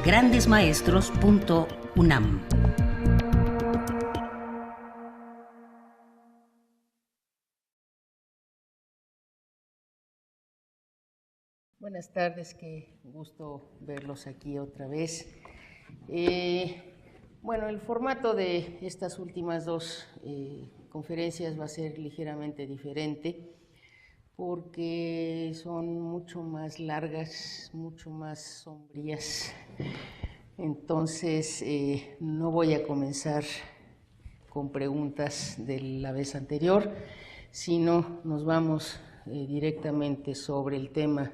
grandesmaestros.unam. Buenas tardes, qué gusto verlos aquí otra vez. Bueno, el formato de estas últimas dos conferencias va a ser ligeramente diferente porque son mucho más largas, mucho más sombrías. Entonces, no voy a comenzar con preguntas de la vez anterior, sino nos vamos directamente sobre el tema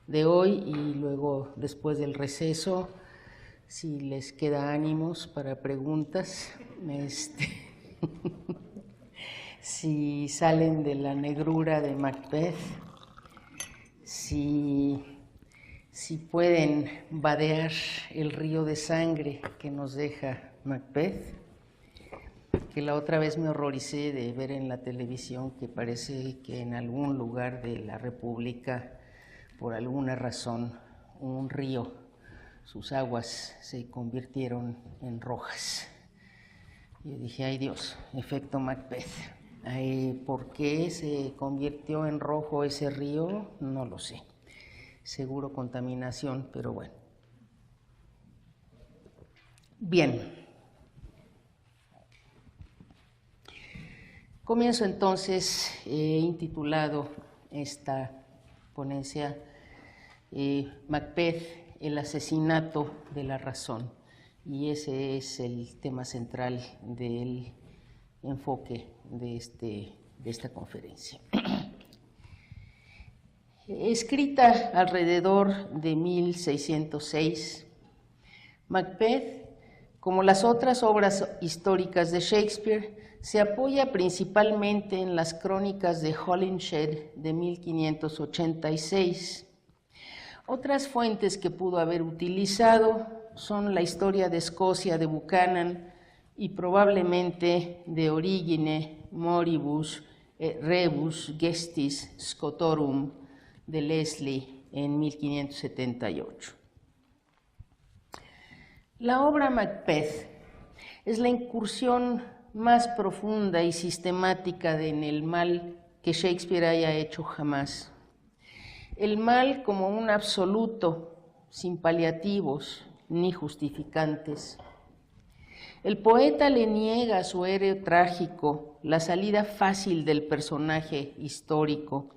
de hoy y luego, después del receso, si les queda ánimos para preguntas, si salen de la negrura de Macbeth, si pueden vadear el río de sangre que nos deja Macbeth, que la otra vez me horroricé de ver en la televisión que parece que en algún lugar de la República, por alguna razón, un río, sus aguas se convirtieron en rojas. Yo dije, ay Dios, efecto Macbeth. ¿Por qué se convirtió en rojo ese río? No lo sé. Seguro contaminación, pero bueno. Bien. Comienzo entonces, intitulado esta ponencia, Macbeth, el asesinato de la razón. Y ese es el tema central del enfoque de esta conferencia. Escrita alrededor de 1606, Macbeth, como las otras obras históricas de Shakespeare, se apoya principalmente en las crónicas de Holinshed de 1586. Otras fuentes que pudo haber utilizado son la historia de Escocia de Buchanan y probablemente de Origine Moribus Rebus Gestis Scotorum de Leslie en 1578. La obra Macbeth es la incursión más profunda y sistemática en el mal que Shakespeare haya hecho jamás. El mal como un absoluto, sin paliativos ni justificantes. El poeta le niega a su héroe trágico la salida fácil del personaje histórico,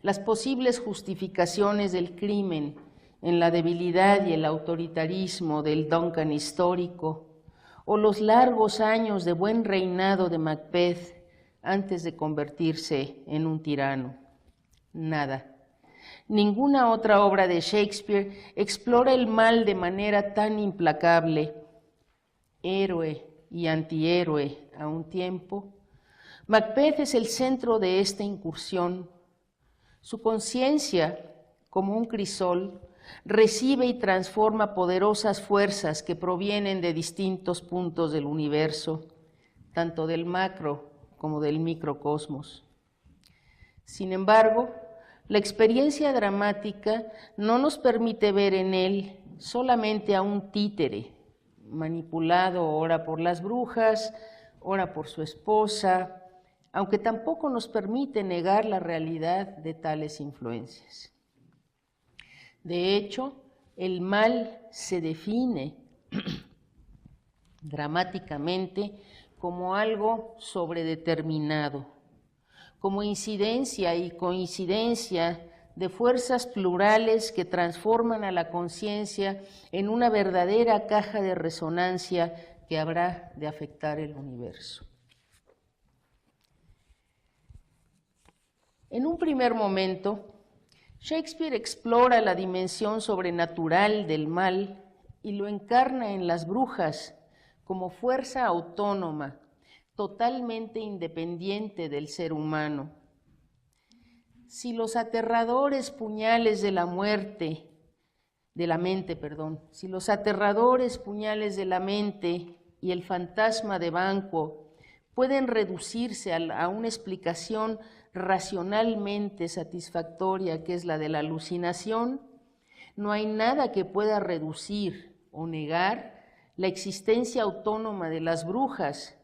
las posibles justificaciones del crimen en la debilidad y el autoritarismo del Duncan histórico, o los largos años de buen reinado de Macbeth antes de convertirse en un tirano. Nada. Ninguna otra obra de Shakespeare explora el mal de manera tan implacable, héroe y antihéroe a un tiempo. Macbeth es el centro de esta incursión. Su conciencia, como un crisol, recibe y transforma poderosas fuerzas que provienen de distintos puntos del universo, tanto del macro como del microcosmos. Sin embargo, la experiencia dramática no nos permite ver en él solamente a un títere, manipulado ora por las brujas, ora por su esposa, aunque tampoco nos permite negar la realidad de tales influencias. De hecho, el mal se define dramáticamente como algo sobredeterminado, como incidencia y coincidencia de fuerzas plurales que transforman a la conciencia en una verdadera caja de resonancia que habrá de afectar el universo. En un primer momento, Shakespeare explora la dimensión sobrenatural del mal y lo encarna en las brujas como fuerza autónoma, totalmente independiente del ser humano. Si los aterradores puñales de la mente, si los aterradores puñales de la mente y el fantasma de Banquo pueden reducirse a una explicación racionalmente satisfactoria, que es la de la alucinación, No hay nada que pueda reducir o negar la existencia autónoma de las brujas.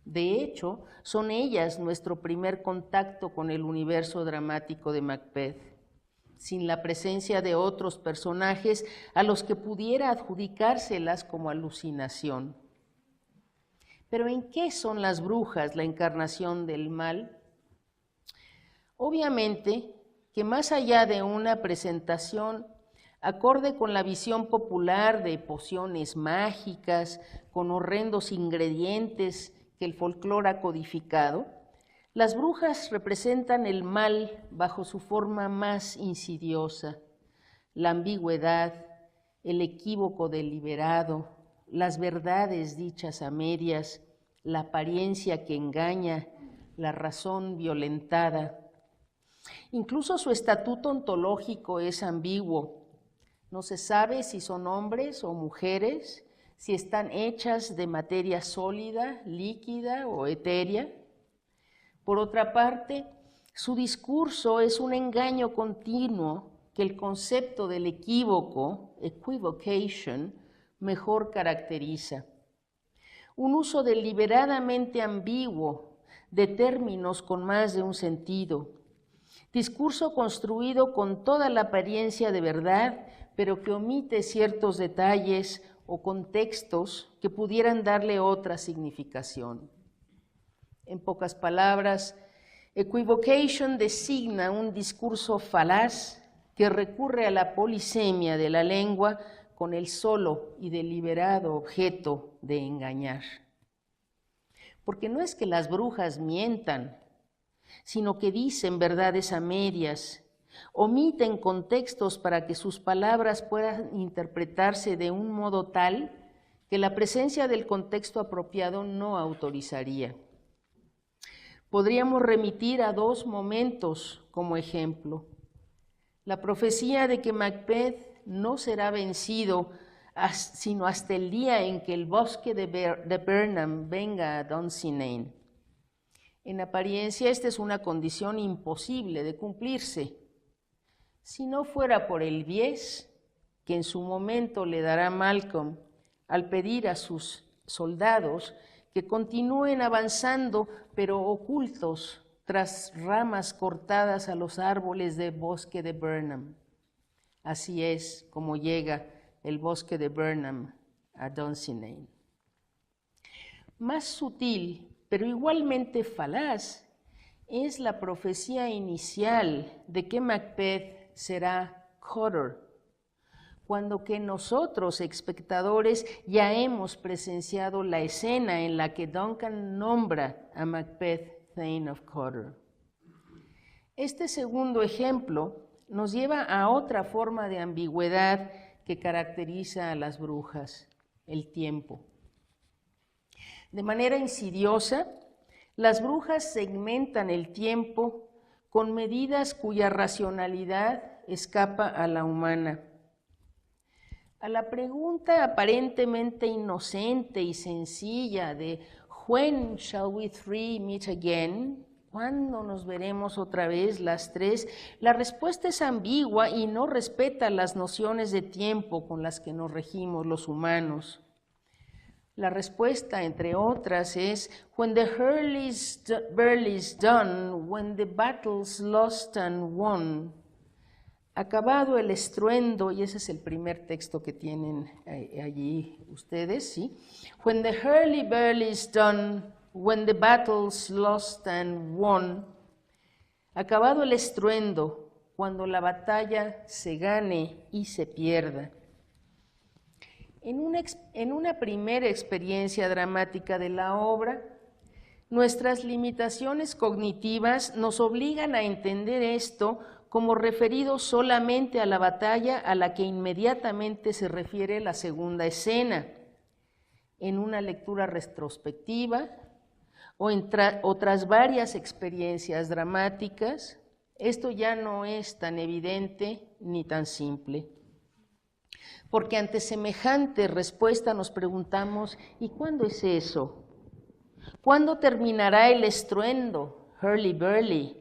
De hecho, son ellas nuestro primer contacto con el universo dramático de Macbeth, sin la presencia de otros personajes a los que pudiera adjudicárselas como alucinación. Pero ¿en qué son las brujas la encarnación del mal? Obviamente que más allá de una presentación acorde con la visión popular de pociones mágicas, con horrendos ingredientes que el folclore ha codificado, las brujas representan el mal bajo su forma más insidiosa, la ambigüedad, el equívoco deliberado, las verdades dichas a medias, la apariencia que engaña, la razón violentada. Incluso su estatuto ontológico es ambiguo. No se sabe si son hombres o mujeres, si están hechas de materia sólida, líquida o etérea. Por otra parte, su discurso es un engaño continuo que el concepto del equívoco, equivocation, mejor caracteriza. Un uso deliberadamente ambiguo de términos con más de un sentido. Discurso construido con toda la apariencia de verdad, pero que omite ciertos detalles o contextos que pudieran darle otra significación. En pocas palabras, equivocation designa un discurso falaz que recurre a la polisemia de la lengua con el solo y deliberado objeto de engañar. Porque no es que las brujas mientan, sino que dicen verdades a medias, omiten contextos para que sus palabras puedan interpretarse de un modo tal que la presencia del contexto apropiado no autorizaría. Podríamos remitir a dos momentos como ejemplo. La profecía de que Macbeth no será vencido sino hasta el día en que el bosque de Burnham venga a Dunsinane. En apariencia, esta es una condición imposible de cumplirse. Si no fuera por el bies que en su momento le dará Malcolm al pedir a sus soldados que continúen avanzando, pero ocultos tras ramas cortadas a los árboles del bosque de Burnham. Así es como llega el bosque de Burnham a Dunsinane. Más sutil, pero igualmente falaz, es la profecía inicial de que Macbeth será Cawdor, cuando que nosotros, espectadores, ya hemos presenciado la escena en la que Duncan nombra a Macbeth Thane of Cawdor. Este segundo ejemplo nos lleva a otra forma de ambigüedad que caracteriza a las brujas, el tiempo. De manera insidiosa, las brujas segmentan el tiempo con medidas cuya racionalidad escapa a la humana. A la pregunta aparentemente inocente y sencilla de "When shall we three meet again?", ¿cuándo nos veremos otra vez las tres?, la respuesta es ambigua y no respeta las nociones de tiempo con las que nos regimos los humanos. La respuesta, entre otras, es "When the hurly's done, when the battle's lost and won". Acabado el estruendo, y ese es el primer texto que tienen allí ustedes, ¿sí? When the hurly-burly's done, when the battle's lost and won. Acabado el estruendo, cuando la batalla se gane y se pierda. En una primera experiencia dramática de la obra, nuestras limitaciones cognitivas nos obligan a entender esto como referido solamente a la batalla a la que inmediatamente se refiere la segunda escena. En una lectura retrospectiva o tras varias experiencias dramáticas, esto ya no es tan evidente ni tan simple. Porque ante semejante respuesta nos preguntamos, ¿y cuándo es eso? ¿Cuándo terminará el estruendo, hurly-burly,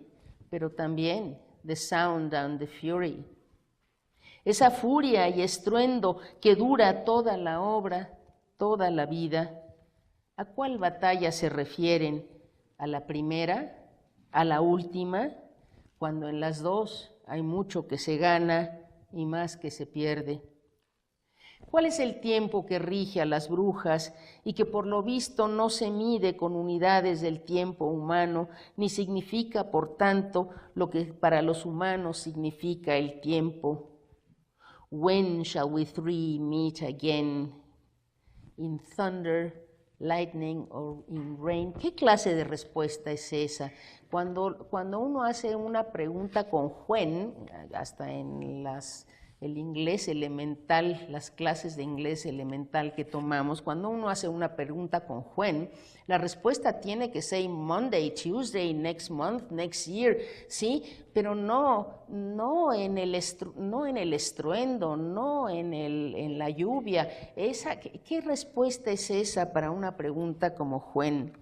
pero también the sound and the fury? esa furia y estruendo que dura toda la obra, toda la vida. ¿A cuál batalla se refieren? ¿A la primera? ¿A la última? Cuando en las dos hay mucho que se gana y más que se pierde. ¿Cuál es el tiempo que rige a las brujas y que por lo visto no se mide con unidades del tiempo humano, ni significa, por tanto, lo que para los humanos significa el tiempo? When shall we three meet again? In thunder, lightning or in rain. ¿Qué clase de respuesta es esa? Cuando uno hace una pregunta con when, hasta en el inglés elemental, las clases de inglés elemental que tomamos, cuando uno hace una pregunta con when, la respuesta tiene que ser Monday, Tuesday, next month, next year, ¿sí? Pero no en el estruendo, no en la lluvia. ¿Qué respuesta es esa para una pregunta como when?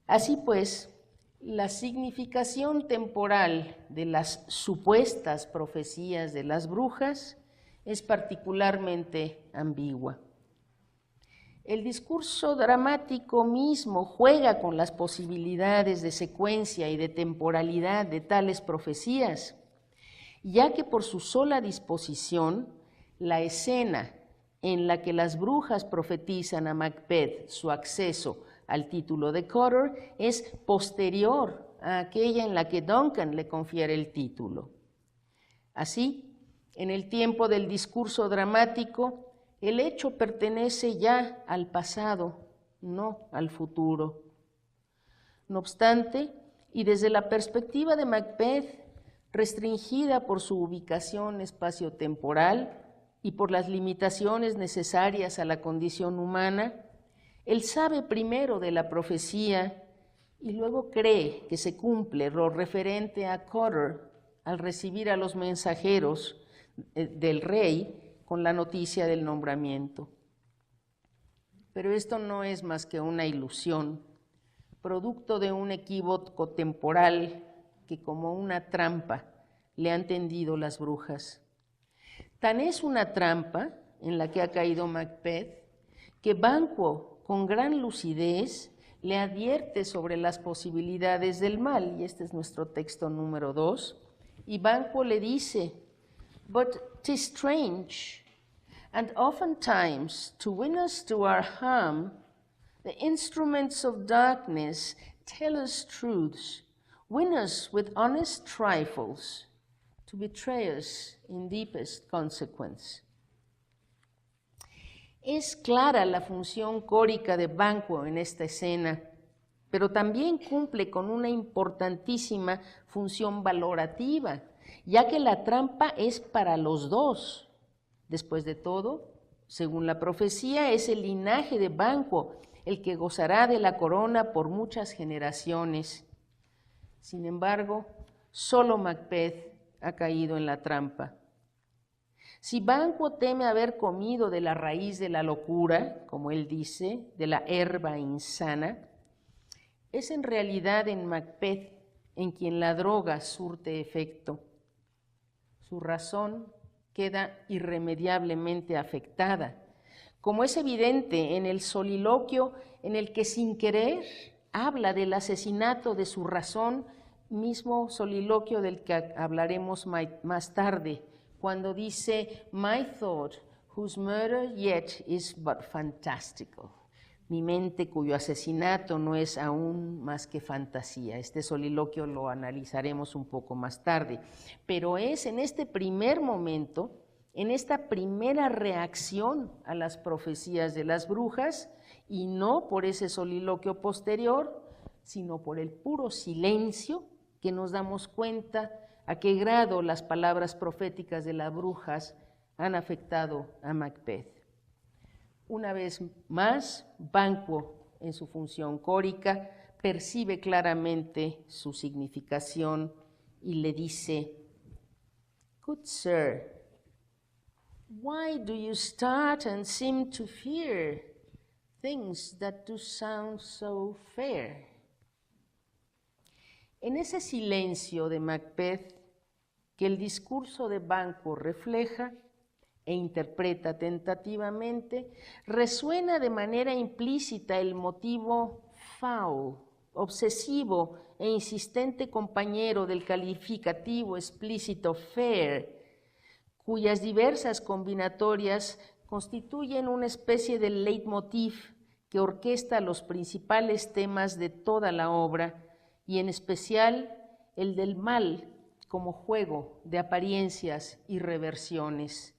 Así pues, la significación temporal de las supuestas profecías de las brujas es particularmente ambigua. El discurso dramático mismo juega con las posibilidades de secuencia y de temporalidad de tales profecías, ya que por su sola disposición, la escena en la que las brujas profetizan a Macbeth su acceso al título de Cotter es posterior a aquella en la que Duncan le confiere el título. Así, en el tiempo del discurso dramático, el hecho pertenece ya al pasado, no al futuro. No obstante, y desde la perspectiva de Macbeth, restringida por su ubicación espaciotemporal y por las limitaciones necesarias a la condición humana, él sabe primero de la profecía y luego cree que se cumple lo referente a Cotter al recibir a los mensajeros del rey con la noticia del nombramiento. Pero esto no es más que una ilusión, producto de un equívoco temporal que como una trampa le han tendido las brujas. Tan es una trampa en la que ha caído Macbeth que Banquo, con gran lucidez, le advierte sobre las posibilidades del mal, y este es nuestro texto número 2, y Banquo le dice, "But 'tis strange, and oftentimes to win us to our harm, the instruments of darkness tell us truths, win us with honest trifles, to betray us in deepest consequence." Es clara la función córica de Banquo en esta escena, pero también cumple con una importantísima función valorativa, ya que la trampa es para los dos. Después de todo, según la profecía, es el linaje de Banquo el que gozará de la corona por muchas generaciones. Sin embargo, solo Macbeth ha caído en la trampa. Si Banquo teme haber comido de la raíz de la locura, como él dice, de la herba insana, es en realidad en Macbeth en quien la droga surte efecto. Su razón queda irremediablemente afectada, como es evidente en el soliloquio en el que sin querer habla del asesinato de su razón, mismo soliloquio del que hablaremos más tarde, cuando dice, "My thought, whose murder yet is but fantastical." Mi mente cuyo asesinato no es aún más que fantasía. Este soliloquio lo analizaremos un poco más tarde, pero es en este primer momento, en esta primera reacción a las profecías de las brujas, y no por ese soliloquio posterior, sino por el puro silencio, que nos damos cuenta a qué grado las palabras proféticas de las brujas han afectado a Macbeth. Una vez más, Banquo, en su función córica, percibe claramente su significación y le dice, "Good sir, why do you start and seem to fear things that do sound so fair?" En ese silencio de Macbeth, que el discurso de Banquo refleja e interpreta tentativamente, resuena de manera implícita el motivo foul, obsesivo e insistente compañero del calificativo explícito fair, cuyas diversas combinatorias constituyen una especie de leitmotiv que orquesta los principales temas de toda la obra y en especial el del mal como juego de apariencias y reversiones.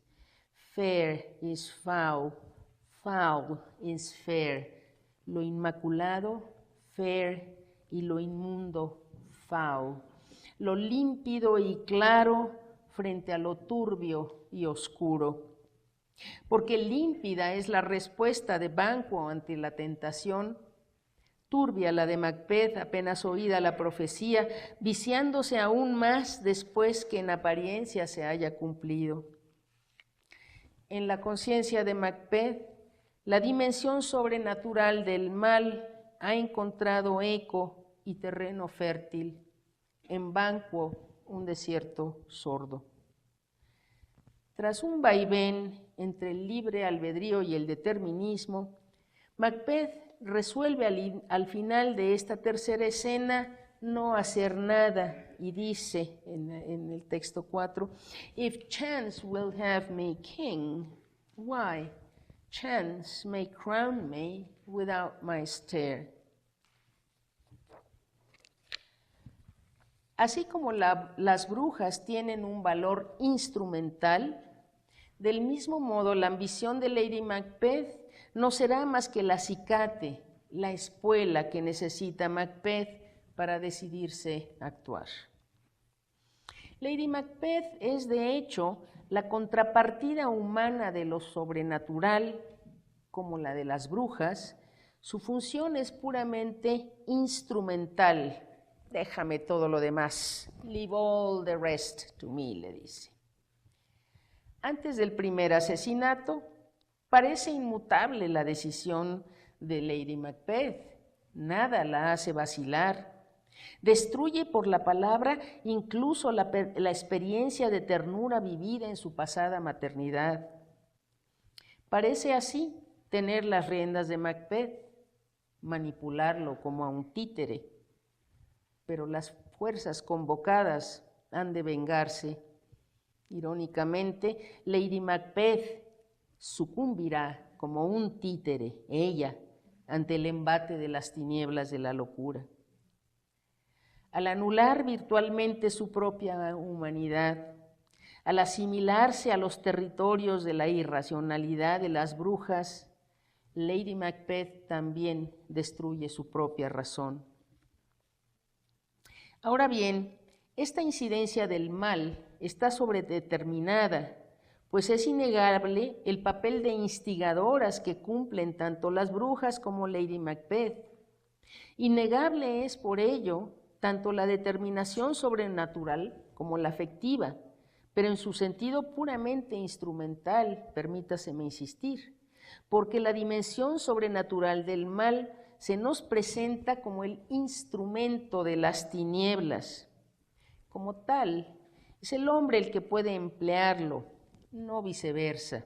Fair is foul, foul is fair. Lo inmaculado, fair, y lo inmundo, foul. Lo límpido y claro frente a lo turbio y oscuro. Porque límpida es la respuesta de Banquo ante la tentación, turbia la de Macbeth apenas oída la profecía, viciándose aún más después que en apariencia se haya cumplido. En la conciencia de Macbeth, la dimensión sobrenatural del mal ha encontrado eco y terreno fértil. En Banquo, un desierto sordo. Tras un vaivén entre el libre albedrío y el determinismo, Macbeth resuelve al final de esta tercera escena no hacer nada y dice en el texto 4, "If chance will have me king, why, chance may crown me without my stare." Así como las brujas tienen un valor instrumental, del mismo modo la ambición de Lady Macbeth no será más que el acicate, la espuela que necesita Macbeth para decidirse a actuar. Lady Macbeth es de hecho la contrapartida humana de lo sobrenatural, como la de las brujas. Su función es puramente instrumental. Déjame todo lo demás. Leave all the rest to me, le dice. Antes del primer asesinato, parece inmutable la decisión de Lady Macbeth. Nada la hace vacilar. Destruye por la palabra incluso la experiencia de ternura vivida en su pasada maternidad. Parece así tener las riendas de Macbeth, manipularlo como a un títere, pero las fuerzas convocadas han de vengarse. Irónicamente, Lady Macbeth sucumbirá como un títere, ella, ante el embate de las tinieblas de la locura. Al anular virtualmente su propia humanidad, al asimilarse a los territorios de la irracionalidad de las brujas, Lady Macbeth también destruye su propia razón. Ahora bien, esta incidencia del mal está sobredeterminada, pues es innegable el papel de instigadoras que cumplen tanto las brujas como Lady Macbeth. Innegable es por ello tanto la determinación sobrenatural como la afectiva, pero en su sentido puramente instrumental, permítaseme insistir, porque la dimensión sobrenatural del mal se nos presenta como el instrumento de las tinieblas. Como tal, es el hombre el que puede emplearlo, no viceversa.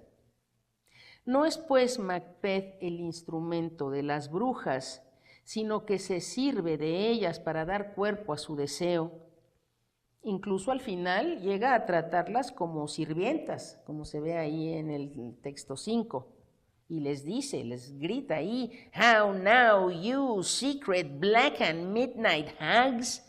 No es pues Macbeth el instrumento de las brujas, sino que se sirve de ellas para dar cuerpo a su deseo. Incluso al final llega a tratarlas como sirvientas, como se ve ahí en el texto 5. Y les dice, les grita ahí, "How now, you secret black and midnight hags,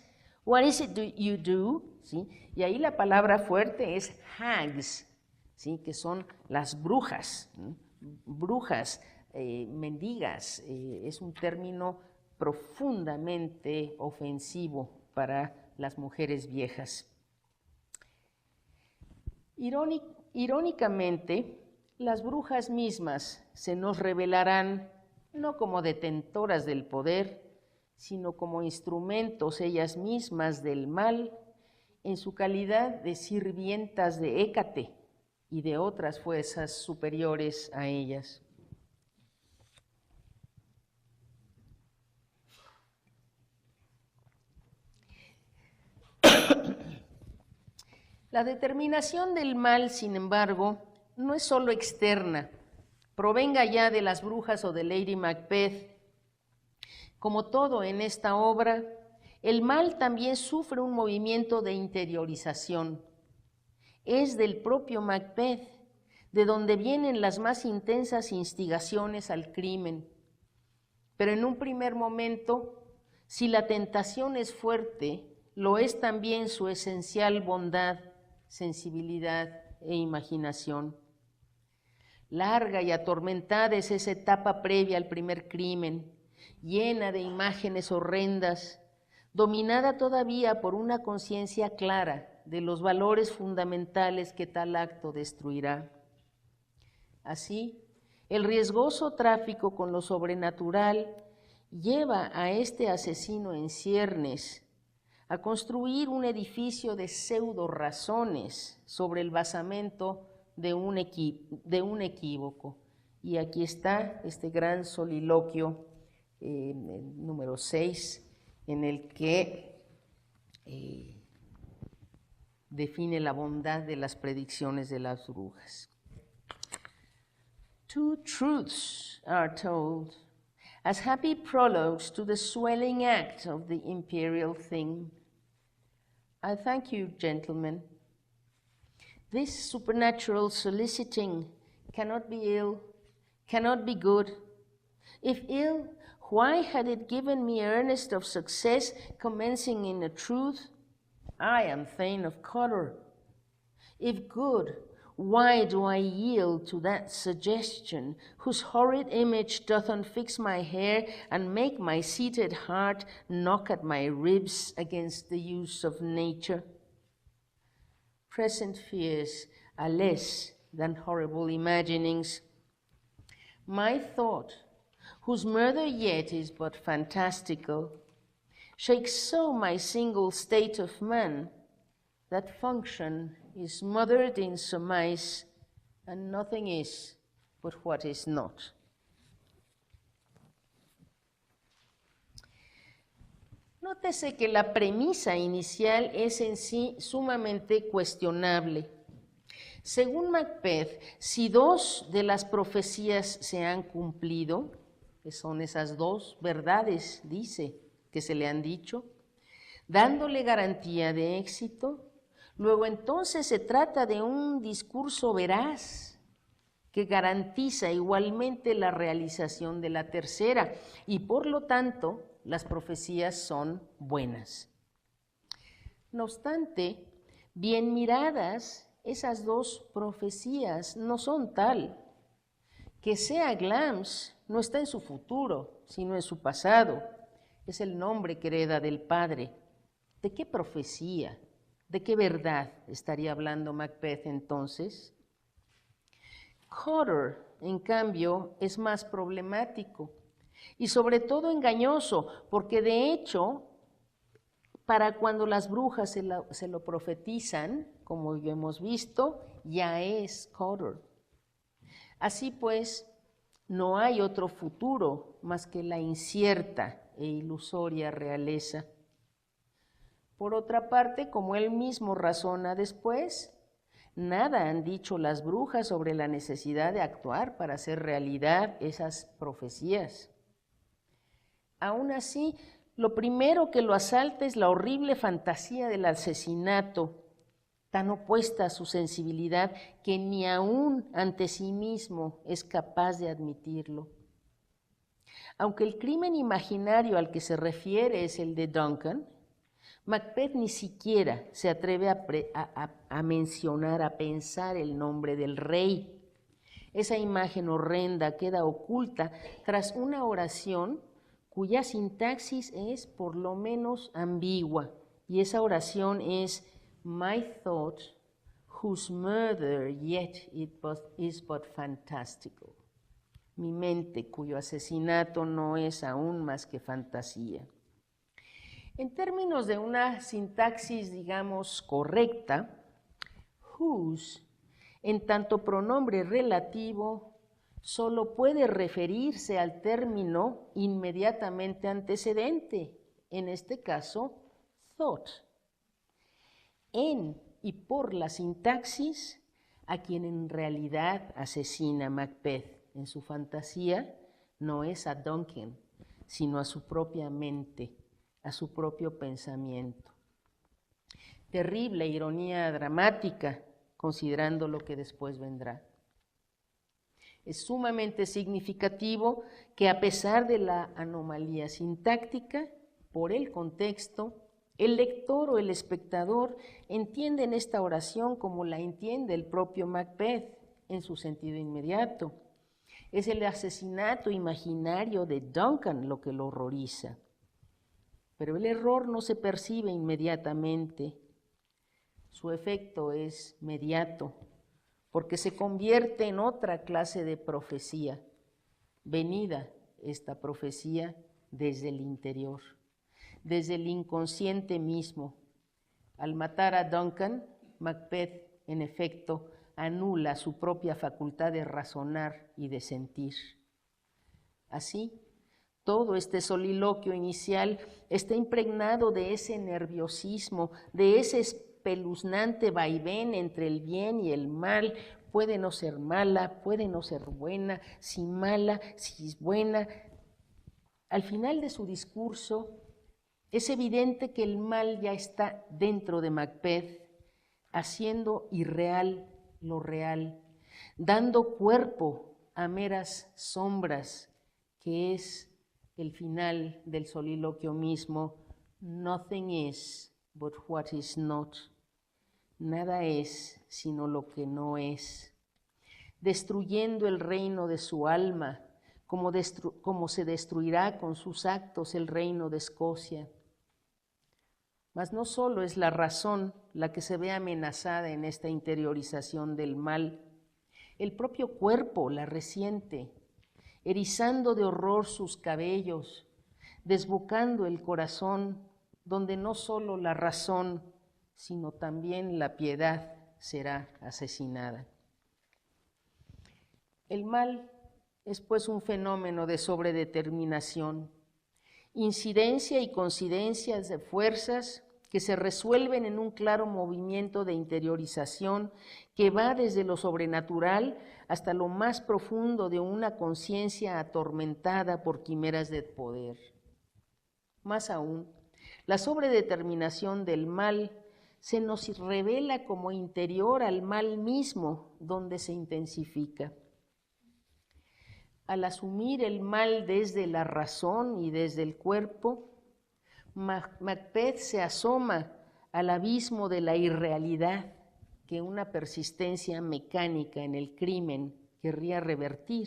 what is it you do?" ¿Sí? Y ahí la palabra fuerte es hags, ¿sí? Que son las brujas, ¿sí? Brujas, mendigas, es un término profundamente ofensivo para las mujeres viejas. Irónicamente, las brujas mismas se nos revelarán no como detentoras del poder, sino como instrumentos ellas mismas del mal, en su calidad de sirvientas de Hécate y de otras fuerzas superiores a ellas. La determinación del mal, sin embargo, no es solo externa, provenga ya de las brujas o de Lady Macbeth. Como todo en esta obra, el mal también sufre un movimiento de interiorización. Es del propio Macbeth, de donde vienen las más intensas instigaciones al crimen. Pero en un primer momento, si la tentación es fuerte, lo es también su esencial bondad, sensibilidad e imaginación. Larga y atormentada es esa etapa previa al primer crimen, llena de imágenes horrendas, dominada todavía por una conciencia clara de los valores fundamentales que tal acto destruirá. Así, el riesgoso tráfico con lo sobrenatural lleva a este asesino en ciernes a construir un edificio de pseudo razones sobre el basamento de un equívoco. Y aquí está este gran soliloquio número 6, en el que define la bondad de las predicciones de las brujas. Two truths are told as happy prologues to the swelling act of the imperial thing. I thank you, gentlemen. This supernatural soliciting cannot be ill, cannot be good. If ill, why had it given me earnest of success commencing in a truth? I am Thane of Cawdor. If good, why do I yield to that suggestion, whose horrid image doth unfix my hair, and make my seated heart knock at my ribs against the use of nature? Present fears are less than horrible imaginings. My thought, whose murder yet is but fantastical, shakes so my single state of man, that function is smothered in surmise, and nothing is but what is not. Nótese que la premisa inicial es en sí sumamente cuestionable. Según Macbeth, si dos de las profecías se han cumplido, que son esas dos verdades, dice, que se le han dicho, dándole garantía de éxito, luego entonces se trata de un discurso veraz que garantiza igualmente la realización de la tercera y por lo tanto las profecías son buenas. No obstante, bien miradas, esas dos profecías no son tal. Que sea Glamis no está en su futuro, sino en su pasado. Es el nombre que hereda del padre. ¿De qué profecía? ¿De qué verdad estaría hablando Macbeth entonces? Cawdor, en cambio, es más problemático y sobre todo engañoso, porque de hecho, para cuando las brujas se lo profetizan, como ya hemos visto, ya es Cawdor. Así pues, no hay otro futuro más que la incierta e ilusoria realeza. Por otra parte, como él mismo razona después, nada han dicho las brujas sobre la necesidad de actuar para hacer realidad esas profecías. Aún así, lo primero que lo asalta es la horrible fantasía del asesinato, tan opuesta a su sensibilidad que ni aún ante sí mismo es capaz de admitirlo. Aunque el crimen imaginario al que se refiere es el de Duncan, Macbeth ni siquiera se atreve a mencionar, a pensar el nombre del rey. Esa imagen horrenda queda oculta tras una oración cuya sintaxis es por lo menos ambigua, y esa oración es My thought, whose murder yet is but fantastical. Mi mente, cuyo asesinato no es aún más que fantasía. En términos de una sintaxis, digamos, correcta, whose, en tanto pronombre relativo, solo puede referirse al término inmediatamente antecedente, en este caso, thought. En y por la sintaxis a quien en realidad asesina Macbeth en su fantasía no es a Duncan, sino a su propia mente, a su propio pensamiento. Terrible ironía dramática, considerando lo que después vendrá. Es sumamente significativo que a pesar de la anomalía sintáctica, por el contexto, el lector o el espectador entienden esta oración como la entiende el propio Macbeth en su sentido inmediato. Es el asesinato imaginario de Duncan lo que lo horroriza. Pero el error no se percibe inmediatamente. Su efecto es mediato, porque se convierte en otra clase de profecía, venida esta profecía desde el interior, desde el inconsciente mismo. Al matar a Duncan, Macbeth, en efecto, anula su propia facultad de razonar y de sentir. Así, todo este soliloquio inicial está impregnado de ese nerviosismo, de ese espeluznante vaivén entre el bien y el mal. Puede no ser mala, puede no ser buena, si mala, si es buena. Al final de su discurso, es evidente que el mal ya está dentro de Macbeth, haciendo irreal lo real, dando cuerpo a meras sombras, que es el final del soliloquio mismo. Nothing is but what is not. Nada es sino lo que no es. Destruyendo el reino de su alma, como se destruirá con sus actos el reino de Escocia. Mas no solo es la razón la que se ve amenazada en esta interiorización del mal, el propio cuerpo la resiente, erizando de horror sus cabellos, desbocando el corazón, donde no solo la razón, sino también la piedad será asesinada. El mal es pues un fenómeno de sobredeterminación, incidencia y coincidencias de fuerzas que se resuelven en un claro movimiento de interiorización que va desde lo sobrenatural hasta lo más profundo de una conciencia atormentada por quimeras de poder. Más aún, la sobredeterminación del mal se nos revela como interior al mal mismo, donde se intensifica. Al asumir el mal desde la razón y desde el cuerpo, Macbeth se asoma al abismo de la irrealidad que una persistencia mecánica en el crimen querría revertir,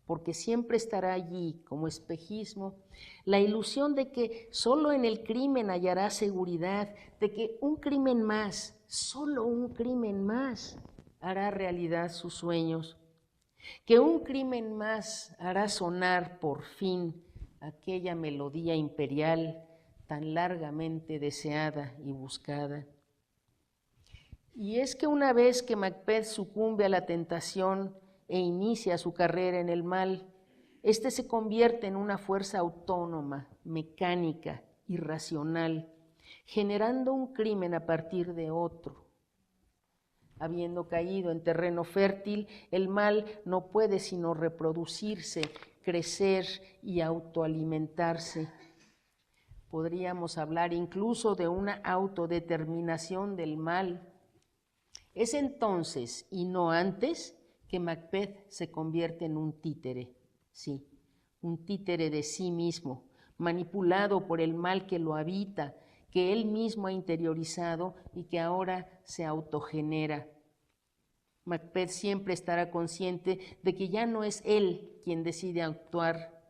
porque siempre estará allí como espejismo la ilusión de que solo en el crimen hallará seguridad, de que un crimen más, solo un crimen más, hará realidad sus sueños, que un crimen más hará sonar por fin aquella melodía imperial tan largamente deseada y buscada. Y es que una vez que Macbeth sucumbe a la tentación e inicia su carrera en el mal, este se convierte en una fuerza autónoma, mecánica, irracional, generando un crimen a partir de otro. Habiendo caído en terreno fértil, el mal no puede sino reproducirse, crecer y autoalimentarse. Podríamos hablar incluso de una autodeterminación del mal. Es entonces, y no antes, que Macbeth se convierte en un títere, sí, un títere de sí mismo, manipulado por el mal que lo habita, que él mismo ha interiorizado y que ahora se autogenera. Macbeth siempre estará consciente de que ya no es él quien decide actuar,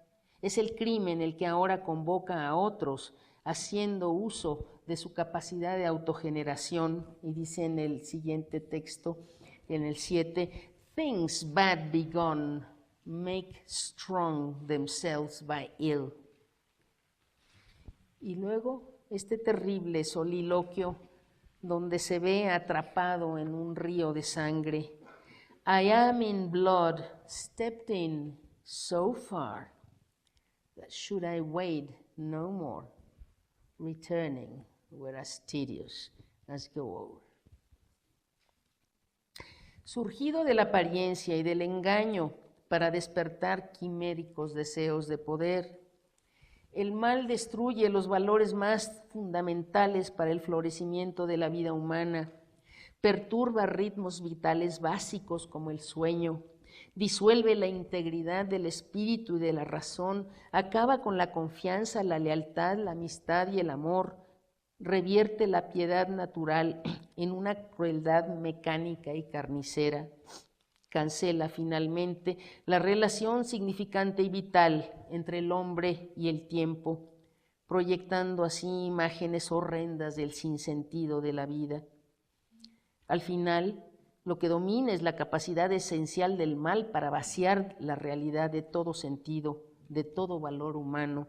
es el crimen el que ahora convoca a otros, haciendo uso de su capacidad de autogeneración. Y dice en el siguiente texto, en el 7, "Things bad begun make strong themselves by ill". Y luego este terrible soliloquio donde se ve atrapado en un río de sangre. "I am in blood, stepped in so far, that should I wade no more, returning were as tedious as go over". surgido de la apariencia y del engaño para despertar quiméricos deseos de poder. El mal destruye los valores más fundamentales para el florecimiento de la vida humana, perturba ritmos vitales básicos como el sueño, disuelve la integridad del espíritu y de la razón, acaba con la confianza, la lealtad, la amistad y el amor, revierte la piedad natural en una crueldad mecánica y carnicera, cancela finalmente la relación significante y vital entre el hombre y el tiempo, proyectando así imágenes horrendas del sinsentido de la vida. Al final, lo que domina es la capacidad esencial del mal para vaciar la realidad de todo sentido, de todo valor humano.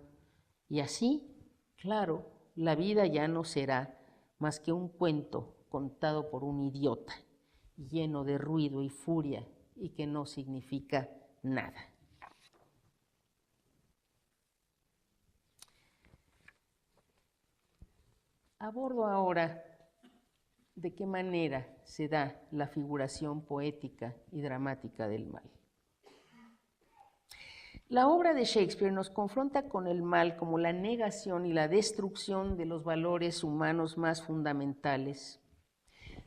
Y así, claro, la vida ya no será más que un cuento contado por un idiota, lleno de ruido y furia y que no significa nada. Abordo ahora de qué manera se da la figuración poética y dramática del mal. La obra de Shakespeare nos confronta con el mal como la negación y la destrucción de los valores humanos más fundamentales.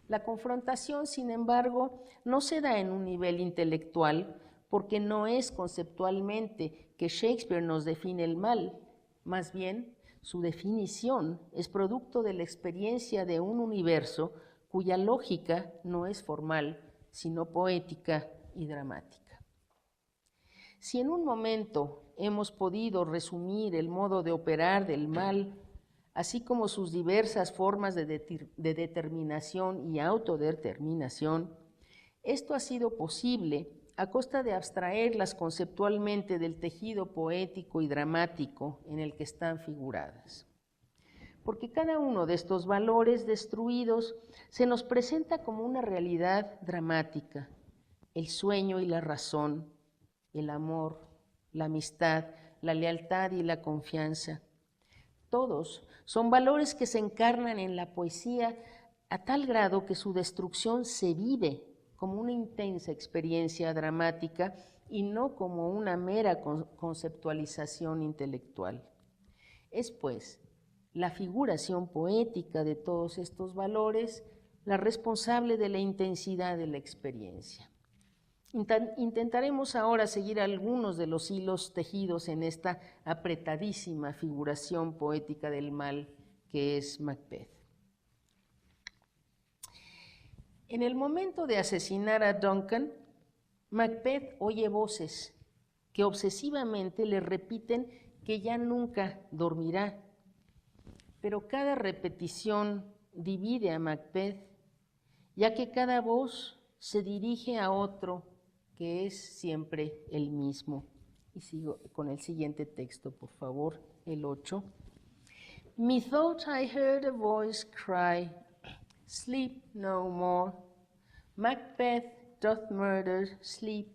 La confrontación, sin embargo, no se da en un nivel intelectual porque no es conceptualmente que Shakespeare nos define el mal, más bien su definición es producto de la experiencia de un universo cuya lógica no es formal, sino poética y dramática. Si en un momento hemos podido resumir el modo de operar del mal, así como sus diversas formas de determinación y autodeterminación, esto ha sido posible a costa de abstraerlas conceptualmente del tejido poético y dramático en el que están figuradas. Porque cada uno de estos valores destruidos se nos presenta como una realidad dramática, el sueño y la razón, el amor, la amistad, la lealtad y la confianza. Todos son valores que se encarnan en la poesía a tal grado que su destrucción se vive como una intensa experiencia dramática y no como una mera conceptualización intelectual. Es, pues, la figuración poética de todos estos valores la responsable de la intensidad de la experiencia. Intentaremos ahora seguir algunos de los hilos tejidos en esta apretadísima figuración poética del mal que es Macbeth. En el momento de asesinar a Duncan, Macbeth oye voces que obsesivamente le repiten que ya nunca dormirá, pero cada repetición divide a Macbeth, ya que cada voz se dirige a otro que es siempre el mismo. Y sigo con el siguiente texto, por favor, el 8. Methought I heard a voice cry, sleep no more. Macbeth doth murder sleep.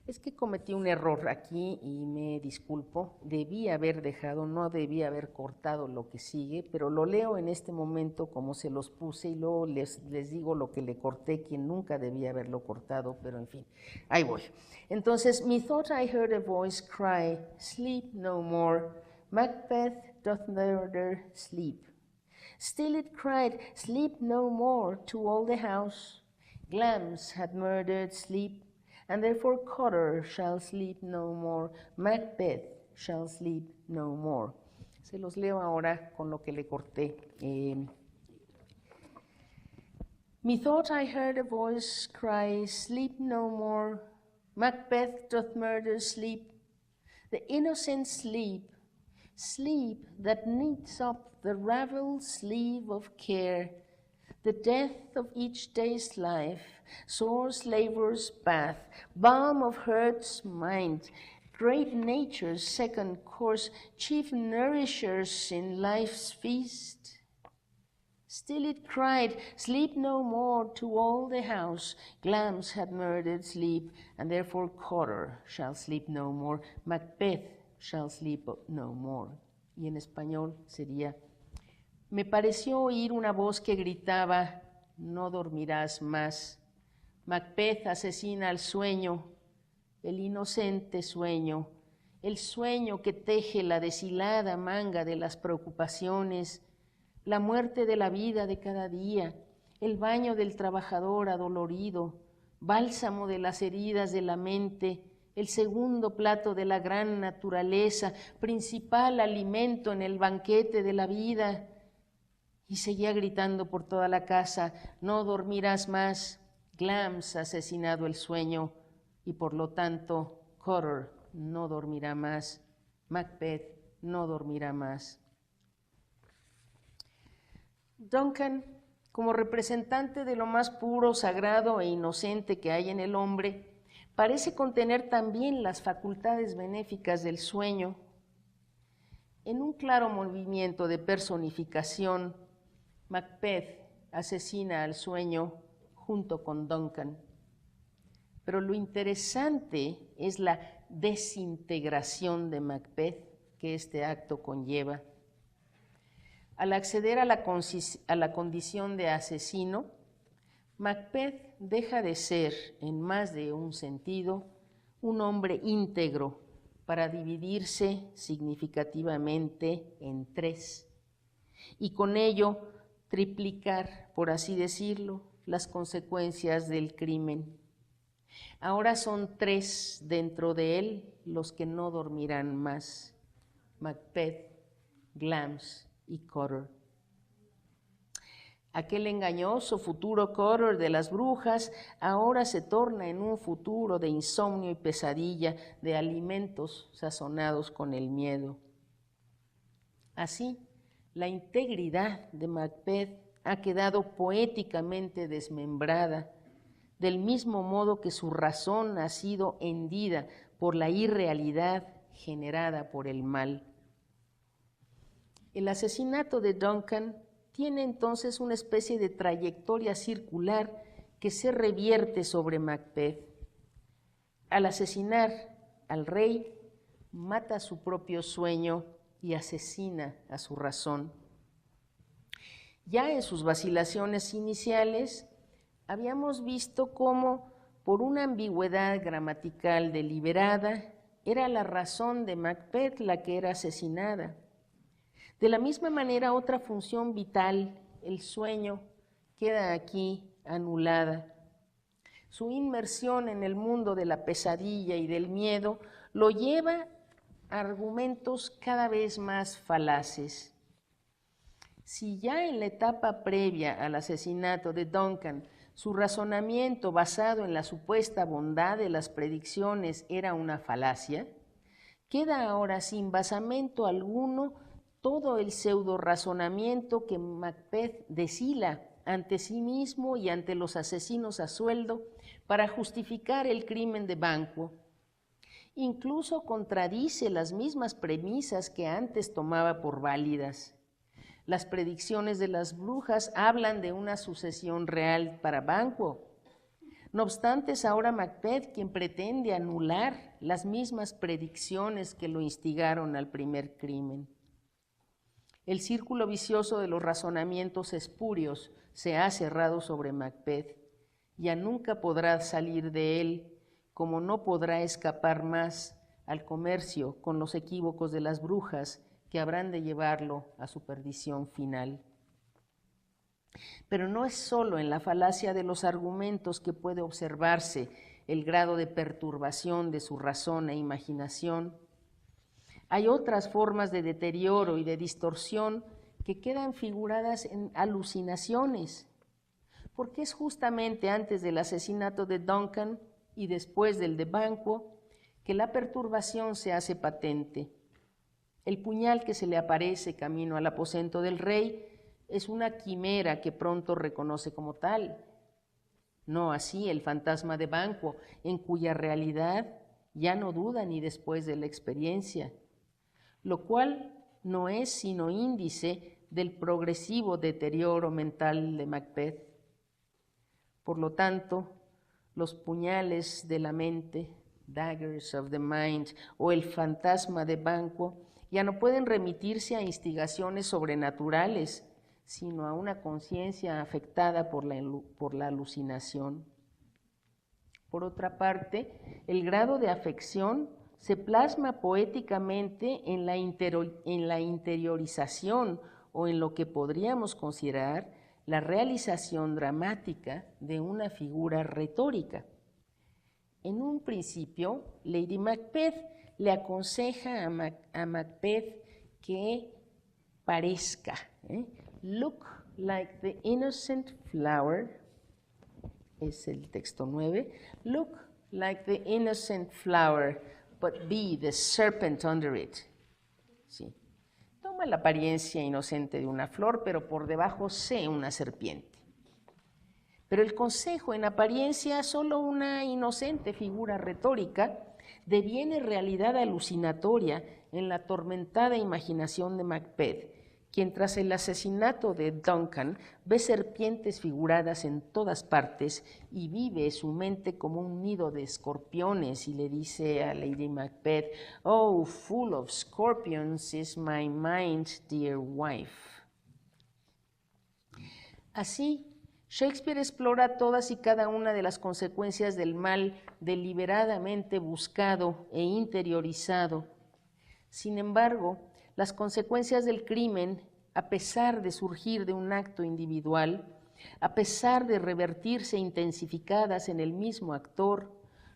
Es que cometí un error aquí y me disculpo. Debí haber dejado, no debí haber cortado lo que sigue, pero lo leo en este momento como se los puse y luego les digo lo que le corté, quien nunca debía haberlo cortado, pero en fin, ahí voy. Entonces, methought I heard a voice cry, sleep no more, Macbeth doth murder sleep. Still it cried, sleep no more, to all the house. Glamis had murdered sleep, and therefore Cotter shall sleep no more, Macbeth shall sleep no more. Se los leo ahora con lo que le corté. Methought I heard a voice cry, sleep no more, Macbeth doth murder sleep, the innocent sleep, sleep that knits up the ravelled sleeve of care, the death of each day's life, sore slaver's bath, balm of hurt's mind, great nature's second course, chief nourishers in life's feast. Still it cried, sleep no more, to all the house. Glamis had murdered sleep, and therefore Cotter shall sleep no more, Macbeth shall sleep no more. Y en español sería, me pareció oír una voz que gritaba: no dormirás más. Macbeth asesina al sueño, el inocente sueño, el sueño que teje la deshilada manga de las preocupaciones, la muerte de la vida de cada día, el baño del trabajador adolorido, bálsamo de las heridas de la mente, el segundo plato de la gran naturaleza, principal alimento en el banquete de la vida. Y seguía gritando por toda la casa: no dormirás más. Glamis ha asesinado el sueño y por lo tanto Cutter no dormirá más. Macbeth no dormirá más. Duncan, como representante de lo más puro, sagrado e inocente que hay en el hombre, parece contener también las facultades benéficas del sueño. En un claro movimiento de personificación, Macbeth asesina al sueño junto con Duncan. Pero lo interesante es la desintegración de Macbeth que este acto conlleva. Al acceder a la condición de asesino, Macbeth deja de ser, en más de un sentido, un hombre íntegro para dividirse significativamente en tres y con ello triplicar, por así decirlo, las consecuencias del crimen. Ahora son tres dentro de él los que no dormirán más: Macbeth, Glamis y Cutter. Aquel engañoso futuro Cutter de las brujas ahora se torna en un futuro de insomnio y pesadilla, de alimentos sazonados con el miedo. Así, la integridad de Macbeth ha quedado poéticamente desmembrada, del mismo modo que su razón ha sido hendida por la irrealidad generada por el mal. El asesinato de Duncan tiene entonces una especie de trayectoria circular que se revierte sobre Macbeth. Al asesinar al rey, mata su propio sueño y asesina a su razón. Ya en sus vacilaciones iniciales, habíamos visto cómo, por una ambigüedad gramatical deliberada, era la razón de Macbeth la que era asesinada. De la misma manera, otra función vital, el sueño, queda aquí anulada. Su inmersión en el mundo de la pesadilla y del miedo lo lleva a argumentos cada vez más falaces. Si ya en la etapa previa al asesinato de Duncan, su razonamiento basado en la supuesta bondad de las predicciones era una falacia, queda ahora sin basamento alguno todo el pseudo razonamiento que Macbeth deshila ante sí mismo y ante los asesinos a sueldo para justificar el crimen de Banquo. Incluso contradice las mismas premisas que antes tomaba por válidas. Las predicciones de las brujas hablan de una sucesión real para Banquo. No obstante, es ahora Macbeth quien pretende anular las mismas predicciones que lo instigaron al primer crimen. El círculo vicioso de los razonamientos espurios se ha cerrado sobre Macbeth. Ya nunca podrá salir de él, como no podrá escapar más al comercio con los equívocos de las brujas que habrán de llevarlo a su perdición final. Pero no es solo en la falacia de los argumentos que puede observarse el grado de perturbación de su razón e imaginación. Hay otras formas de deterioro y de distorsión que quedan figuradas en alucinaciones, porque es justamente antes del asesinato de Duncan y después del de Banquo que la perturbación se hace patente. El puñal que se le aparece camino al aposento del rey es una quimera que pronto reconoce como tal. No así el fantasma de Banquo, en cuya realidad ya no duda ni después de la experiencia, lo cual no es sino índice del progresivo deterioro mental de Macbeth. Por lo tanto, los puñales de la mente, daggers of the mind, o el fantasma de Banquo, ya no pueden remitirse a instigaciones sobrenaturales, sino a una conciencia afectada por la alucinación. Por otra parte, el grado de afección se plasma poéticamente en la interiorización o en lo que podríamos considerar la realización dramática de una figura retórica. En un principio, Lady Macbeth le aconseja a Macbeth que parezca, look like the innocent flower, es el texto 9, look like the innocent flower, but be the serpent under it. Sí. Toma la apariencia inocente de una flor, pero por debajo sé una serpiente. Pero el consejo, en apariencia solo una inocente figura retórica, deviene realidad alucinatoria en la atormentada imaginación de Macbeth, quien tras el asesinato de Duncan ve serpientes figuradas en todas partes y vive su mente como un nido de escorpiones y le dice a Lady Macbeth, "Oh, full of scorpions is my mind, dear wife." Así, Shakespeare explora todas y cada una de las consecuencias del mal deliberadamente buscado e interiorizado. Sin embargo, las consecuencias del crimen, a pesar de surgir de un acto individual, a pesar de revertirse intensificadas en el mismo actor,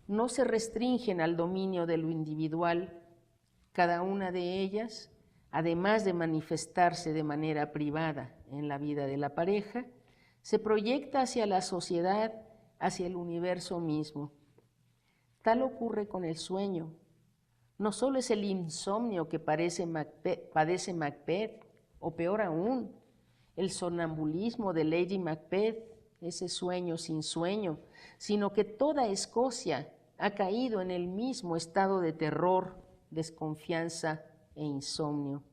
no se restringen al dominio de lo individual. Cada una de ellas, además de manifestarse de manera privada en la vida de la pareja, se proyecta hacia la sociedad, hacia el universo mismo. Tal ocurre con el sueño. No solo es el insomnio que padece Macbeth, o peor aún, el sonambulismo de Lady Macbeth, ese sueño sin sueño, sino que toda Escocia ha caído en el mismo estado de terror, desconfianza e insomnio.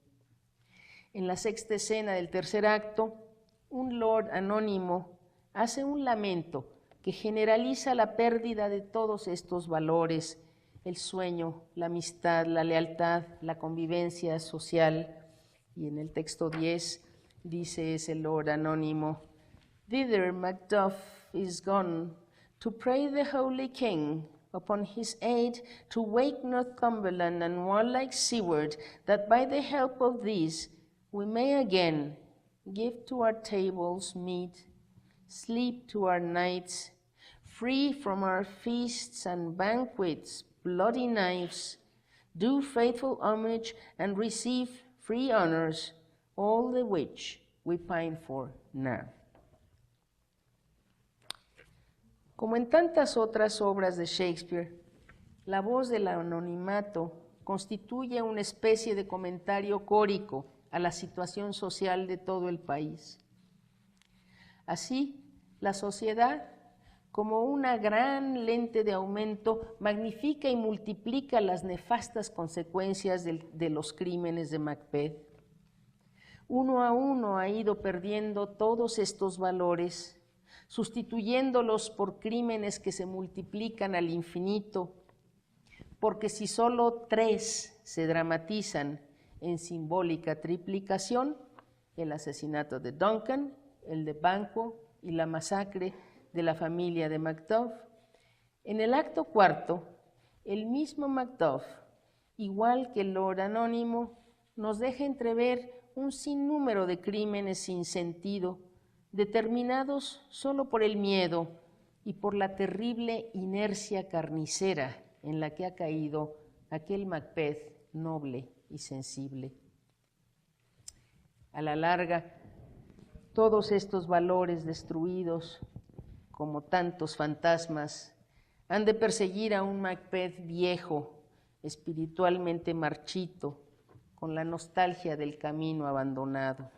En la sexta escena del tercer acto, un lord anónimo hace un lamento que generaliza la pérdida de todos estos valores, el sueño, la amistad, la lealtad, la convivencia social. Y en el texto 10 dice ese lord anónimo, "Thither Macduff is gone, to pray the holy king upon his aid to wake Northumberland and warlike Seward, that by the help of these we may again give to our tables meat, sleep to our nights, free from our feasts and banquets, bloody knives, do faithful homage and receive free honors, all the which we pine for now." Como en tantas otras obras de Shakespeare, la voz del anonimato constituye una especie de comentario córico a la situación social de todo el país. Así, la sociedad, como una gran lente de aumento, magnifica y multiplica las nefastas consecuencias de los crímenes de Macbeth. Uno a uno ha ido perdiendo todos estos valores, sustituyéndolos por crímenes que se multiplican al infinito, porque si solo 3 se dramatizan en simbólica triplicación, el asesinato de Duncan, el de Banquo y la masacre de la familia de Macduff, en el acto cuarto, el mismo Macduff, igual que el Lord Anónimo, nos deja entrever un sinnúmero de crímenes sin sentido, determinados solo por el miedo y por la terrible inercia carnicera en la que ha caído aquel Macbeth noble y sensible. A la larga, todos estos valores destruidos, como tantos fantasmas, han de perseguir a un Macbeth viejo, espiritualmente marchito, con la nostalgia del camino abandonado.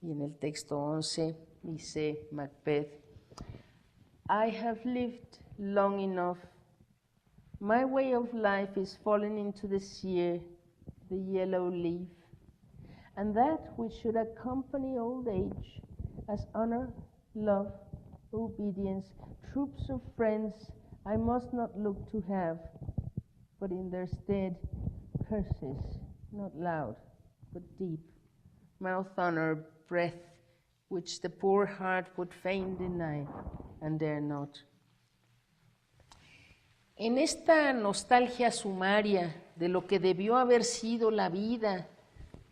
Y en el texto 11 dice Macbeth, "I have lived long enough. My way of life is fallen into the sere, the yellow leaf, and that which should accompany old age, as honor, love, obedience, troops of friends, I must not look to have, but in their stead curses, not loud, but deep, mouth honor, breath, which the poor heart would fain deny and dare not. En esta nostalgia sumaria de lo que debió haber sido la vida,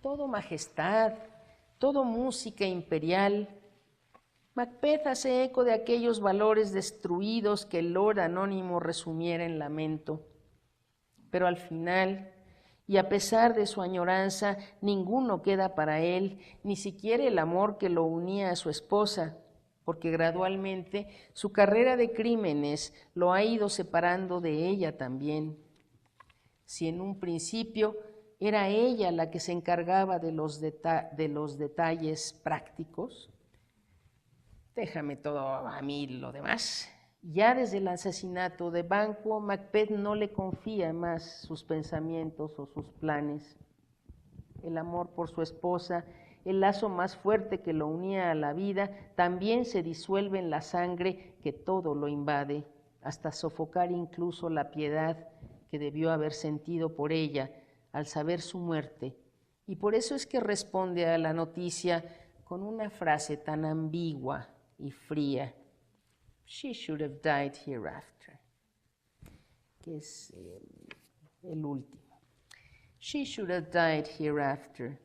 todo majestad, todo música imperial, Macbeth hace eco de aquellos valores destruidos que el Lord Anónimo resumiera en lamento. Pero al final, y a pesar de su añoranza, ninguno queda para él, ni siquiera el amor que lo unía a su esposa, porque gradualmente su carrera de crímenes lo ha ido separando de ella también. Si en un principio era ella la que se encargaba de los detalles prácticos, déjame todo a mí lo demás. Ya desde el asesinato de Banquo, Macbeth no le confía más sus pensamientos o sus planes. El amor por su esposa, el lazo más fuerte que lo unía a la vida, también se disuelve en la sangre que todo lo invade, hasta sofocar incluso la piedad que debió haber sentido por ella al saber su muerte. Y por eso es que responde a la noticia con una frase tan ambigua y fría: "She should have died hereafter", que es el último. She should have died hereafter.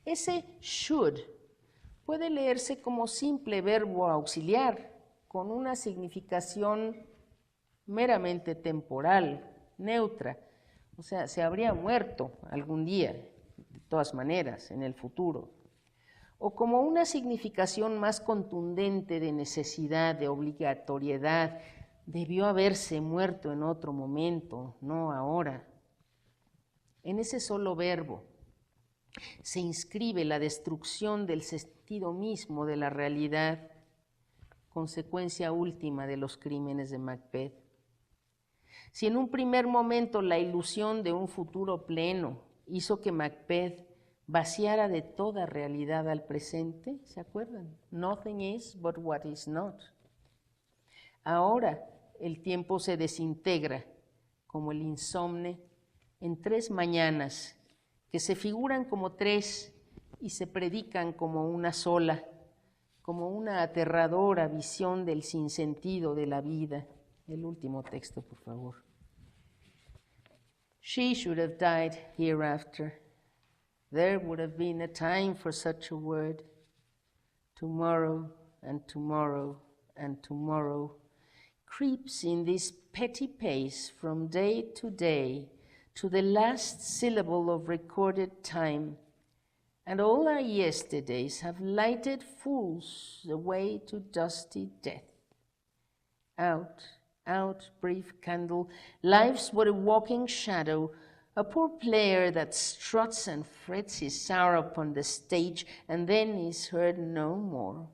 Ese should puede leerse como simple verbo auxiliar, con una significación meramente temporal, neutra. O sea, se habría muerto algún día, de todas maneras, en el futuro. O como una significación más contundente de necesidad, de obligatoriedad, debió haberse muerto en otro momento, no ahora. En ese solo verbo se inscribe la destrucción del sentido mismo de la realidad, consecuencia última de los crímenes de Macbeth. Si en un primer momento la ilusión de un futuro pleno hizo que Macbeth vaciara de toda realidad al presente, ¿se acuerdan? Nothing is but what is not. Ahora el tiempo se desintegra como el insomne en 3 mañanas que se figuran como 3 y se predican como una sola, como una aterradora visión del sinsentido de la vida. El último texto, por favor. She should have died hereafter. There would have been a time for such a word. Tomorrow and tomorrow and tomorrow creeps in this petty pace from day to day to the last syllable of recorded time, and all our yesterdays have lighted fools the way to dusty death. Out, out, brief candle, life's but a walking shadow, a poor player that struts and frets his sorrow upon the stage and then is heard no more.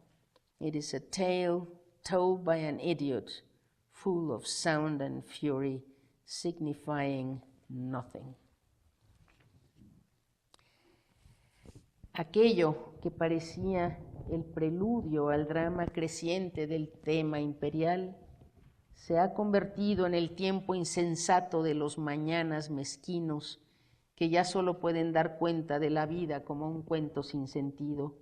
It is a tale told by an idiot, full of sound and fury, signifying nothing. Aquello que parecía el preludio al drama creciente del tema imperial se ha convertido en el tiempo insensato de los mañanas mezquinos que ya solo pueden dar cuenta de la vida como un cuento sin sentido.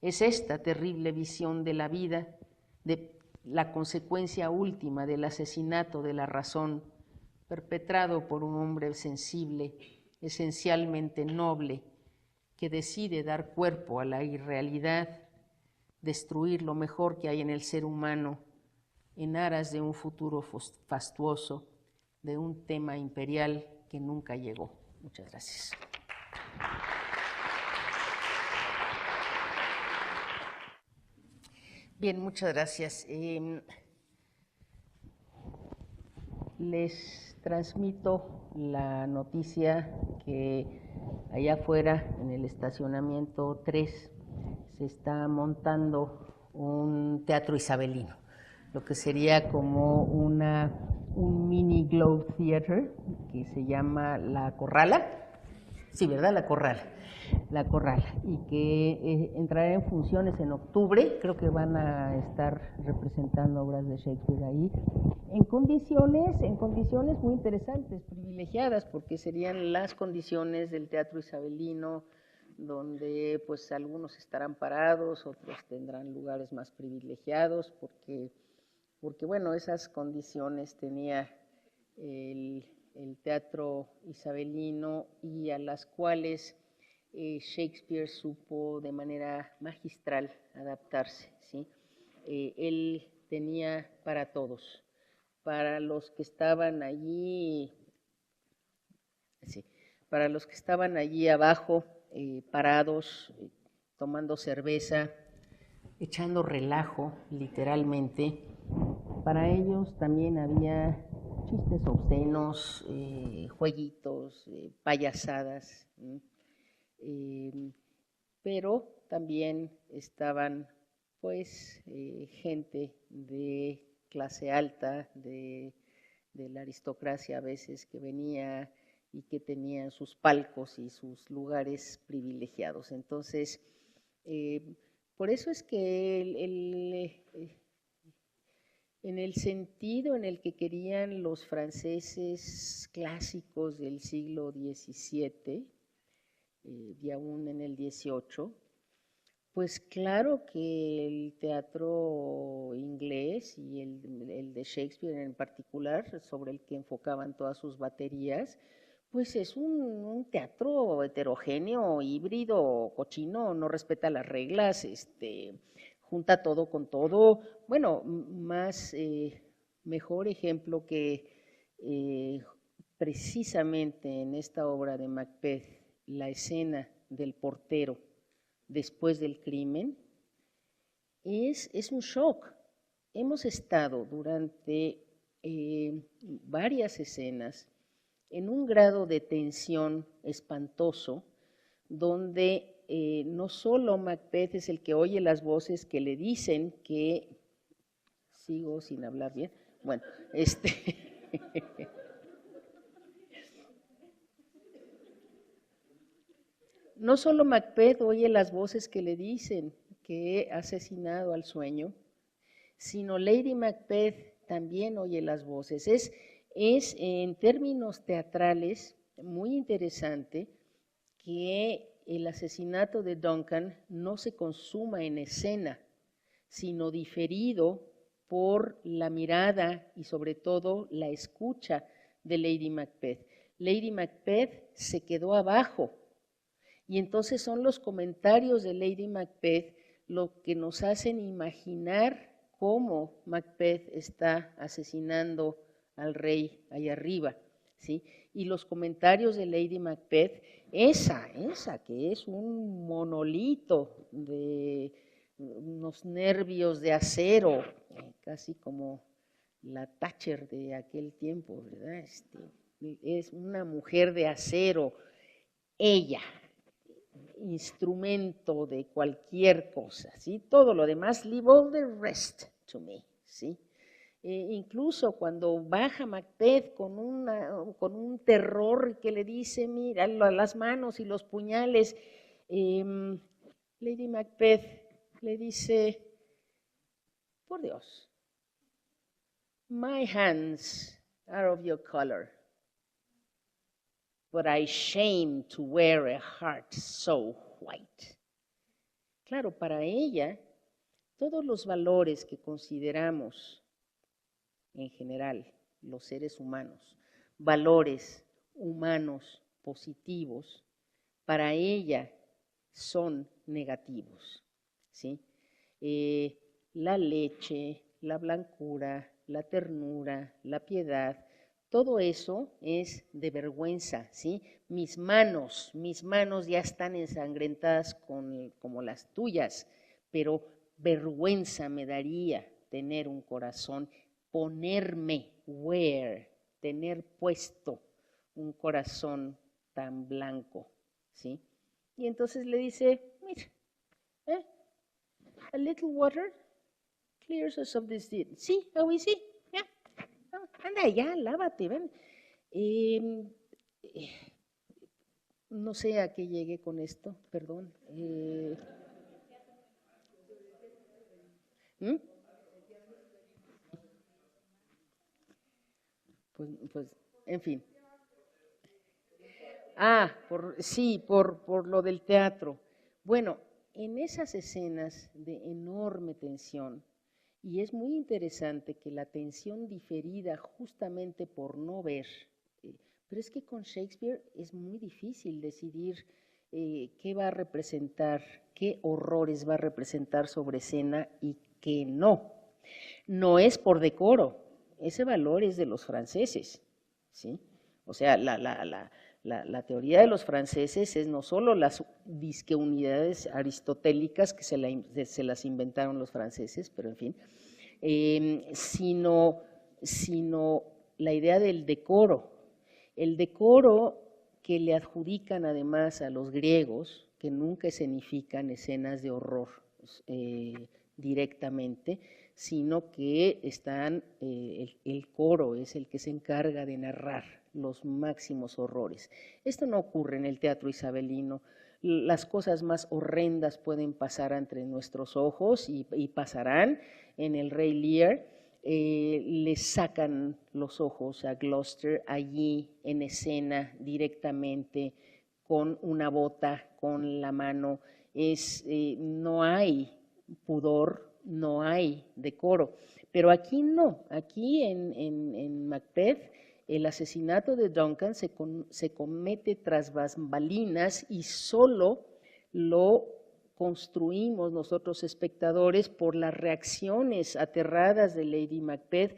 Es esta terrible visión de la vida, de la consecuencia última del asesinato de la razón, perpetrado por un hombre sensible, esencialmente noble, que decide dar cuerpo a la irrealidad, destruir lo mejor que hay en el ser humano en aras de un futuro fastuoso, de un tema imperial que nunca llegó. Muchas gracias. Bien, muchas gracias. Les transmito la noticia que allá afuera, en el estacionamiento 3, se está montando un teatro isabelino, lo que sería como un mini Globe Theater que se llama La Corrala. Sí, ¿verdad? La Corrala. La Corrala. Y que entrará en funciones en octubre. Creo que van a estar representando obras de Shakespeare ahí en condiciones muy interesantes, privilegiadas, porque serían las condiciones del teatro isabelino donde pues algunos estarán parados, otros tendrán lugares más privilegiados, porque bueno, esas condiciones tenía el teatro isabelino y a las cuales Shakespeare supo de manera magistral adaptarse, ¿sí? Él tenía para todos, para los que estaban allí, sí, para los que estaban allí abajo, parados, tomando cerveza, echando relajo, literalmente. Para ellos también había chistes obscenos, jueguitos, payasadas, pero también estaban pues gente de clase alta, de la aristocracia a veces que venía y que tenían sus palcos y sus lugares privilegiados. Entonces, por eso es que en el sentido en el que querían los franceses clásicos del siglo XVII y aún en el XVIII, pues claro que el teatro inglés y el de Shakespeare en particular, sobre el que enfocaban todas sus baterías, pues es un teatro heterogéneo, híbrido, cochino, no respeta las reglas, junta todo con todo. Bueno, mejor ejemplo que precisamente en esta obra de Macbeth, la escena del portero después del crimen, es un shock. Hemos estado durante varias escenas en un grado de tensión espantoso, donde no solo Macbeth es el que oye las voces que le dicen que, sigo sin hablar bien, bueno, no solo Macbeth oye las voces que le dicen que ha asesinado al sueño, sino Lady Macbeth también oye las voces. Es en términos teatrales muy interesante que el asesinato de Duncan no se consuma en escena, sino diferido por la mirada y sobre todo la escucha de Lady Macbeth. Lady Macbeth se quedó abajo y entonces son los comentarios de Lady Macbeth lo que nos hacen imaginar cómo Macbeth está asesinando al rey allá arriba, ¿sí? Y los comentarios de Lady Macbeth, esa que es un monolito de unos nervios de acero, casi como la Thatcher de aquel tiempo, ¿verdad? Es una mujer de acero, ella, instrumento de cualquier cosa, ¿sí? Todo lo demás, leave all the rest to me, ¿sí? Incluso cuando baja Macbeth con un terror que le dice, mira, las manos y los puñales, Lady Macbeth le dice, por Dios, my hands are of your color, but I shame to wear a heart so white. Claro, para ella, todos los valores que consideramos en general los seres humanos, valores humanos positivos, para ella son negativos, ¿sí? La leche, la blancura, la ternura, la piedad, todo eso es de vergüenza, ¿sí? Mis manos ya están ensangrentadas como las tuyas, pero vergüenza me daría tener un corazón, ponerme, tener puesto un corazón tan blanco, ¿sí? Y entonces le dice, mira, a little water clears us of this sin. Sí, oh, sí, ya, anda ya, lávate, ven. No sé a qué llegué con esto, perdón. ¿Mm? Pues, en fin. Sí, por lo del teatro. Bueno, en esas escenas de enorme tensión, y es muy interesante que la tensión diferida justamente por no ver, pero es que con Shakespeare es muy difícil decidir qué va a representar, qué horrores va a representar sobre escena y qué no. No es por decoro, ese valor es de los franceses, ¿sí? O sea, la teoría de los franceses es no solo las disqueunidades aristotélicas que se las inventaron los franceses, pero en fin, sino la idea del decoro. El decoro que le adjudican además a los griegos, que nunca escenifican escenas de horror directamente, sino que el coro es el que se encarga de narrar los máximos horrores. Esto no ocurre en el teatro isabelino. Las cosas más horrendas pueden pasar entre nuestros ojos y pasarán. En el Rey Lear le sacan los ojos a Gloucester allí en escena directamente con una bota, con la mano. No hay pudor, no hay decoro. Pero aquí no, aquí en Macbeth el asesinato de Duncan se comete tras bambalinas y solo lo construimos nosotros espectadores por las reacciones aterradas de Lady Macbeth,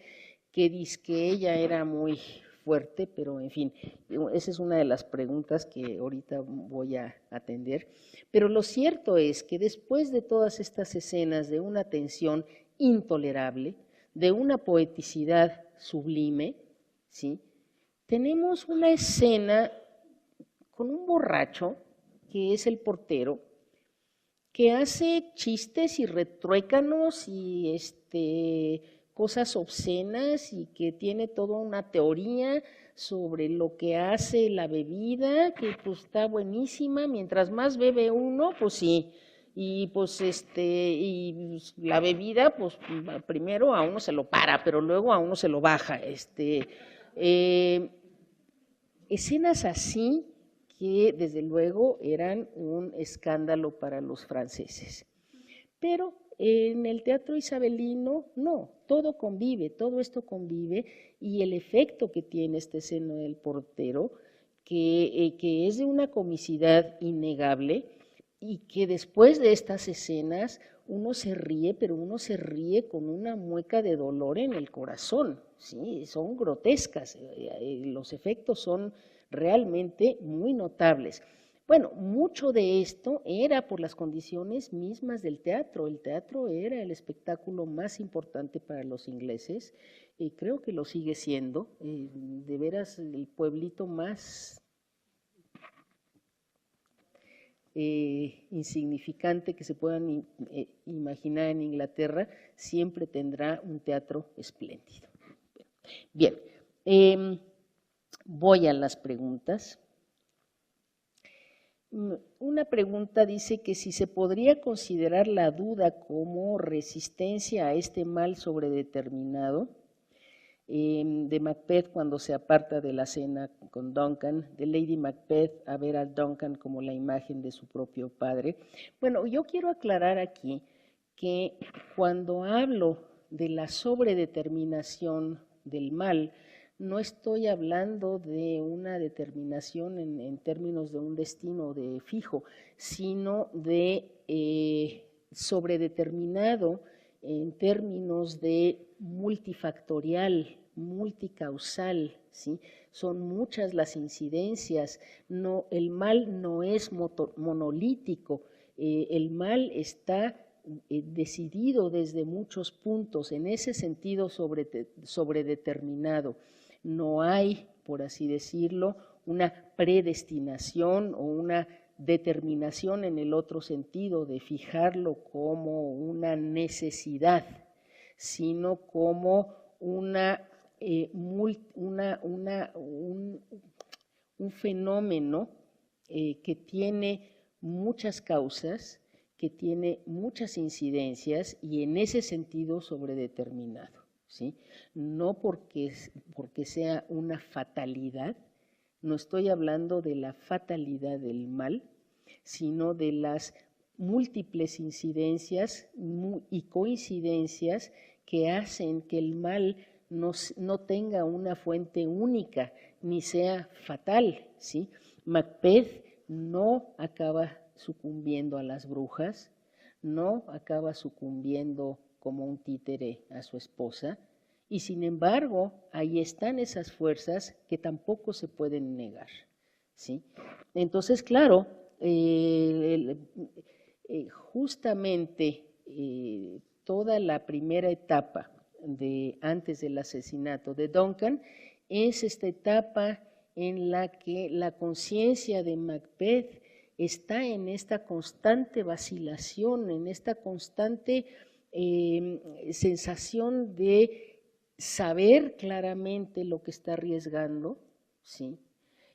que dice que ella era muy fuerte, pero en fin, esa es una de las preguntas que ahorita voy a atender. Pero lo cierto es que después de todas estas escenas de una tensión intolerable, de una poeticidad sublime, ¿sí? Tenemos una escena con un borracho, que es el portero, que hace chistes y retruécanos y cosas obscenas y que tiene toda una teoría sobre lo que hace la bebida, que pues está buenísima, mientras más bebe uno, pues sí, y pues y la bebida, pues primero a uno se lo para, pero luego a uno se lo baja, escenas así que desde luego eran un escándalo para los franceses. Pero en el teatro isabelino no, todo convive, todo esto convive, y el efecto que tiene esta escena del portero, que es de una comicidad innegable, y que después de estas escenas uno se ríe, pero uno se ríe con una mueca de dolor en el corazón, ¿sí? Son grotescas, los efectos son realmente muy notables. Bueno, mucho de esto era por las condiciones mismas del teatro. El teatro era el espectáculo más importante para los ingleses, y creo que lo sigue siendo, de veras el pueblito más insignificante que se puedan imaginar en Inglaterra, siempre tendrá un teatro espléndido. Bien, voy a las preguntas. Una pregunta dice que si se podría considerar la duda como resistencia a este mal sobredeterminado de Macbeth cuando se aparta de la cena con Duncan, de Lady Macbeth a ver a Duncan como la imagen de su propio padre. Bueno, yo quiero aclarar aquí que cuando hablo de la sobredeterminación del mal, no estoy hablando de una determinación en términos de un destino de fijo, sino de sobredeterminado en términos de multifactorial, multicausal, ¿sí? Son muchas las incidencias, no, el mal no es monolítico, el mal está decidido desde muchos puntos, en ese sentido sobredeterminado. No hay, por así decirlo, una predestinación o una determinación en el otro sentido de fijarlo como una necesidad, sino como un fenómeno que tiene muchas causas, que tiene muchas incidencias y en ese sentido sobredeterminado, ¿sí? No porque sea una fatalidad, No estoy hablando de la fatalidad del mal, sino de las múltiples incidencias y coincidencias que hacen que el mal no tenga una fuente única ni sea fatal, ¿sí? Macbeth no acaba sucumbiendo a las brujas, no acaba sucumbiendo como un títere a su esposa, y sin embargo ahí están esas fuerzas que tampoco se pueden negar, ¿sí? Entonces, claro, justamente toda la primera etapa antes del asesinato de Duncan es esta etapa en la que la conciencia de Macbeth está en esta constante vacilación, en esta constante sensación de saber claramente lo que está arriesgando, ¿sí?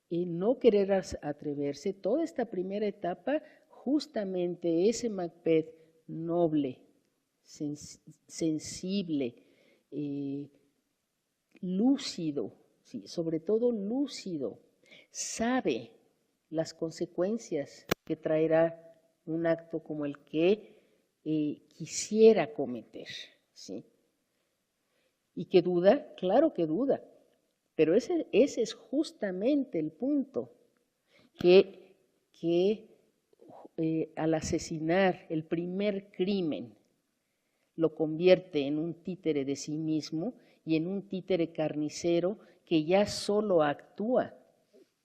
Y no querer atreverse. Toda esta primera etapa, justamente ese Macbeth noble, sensible, lúcido, ¿sí? Sobre todo lúcido, sabe las consecuencias que traerá un acto como el que quisiera cometer, ¿sí? ¿Y que duda? Claro que duda, pero ese es justamente el punto, que al asesinar el primer crimen lo convierte en un títere de sí mismo y en un títere carnicero que ya solo actúa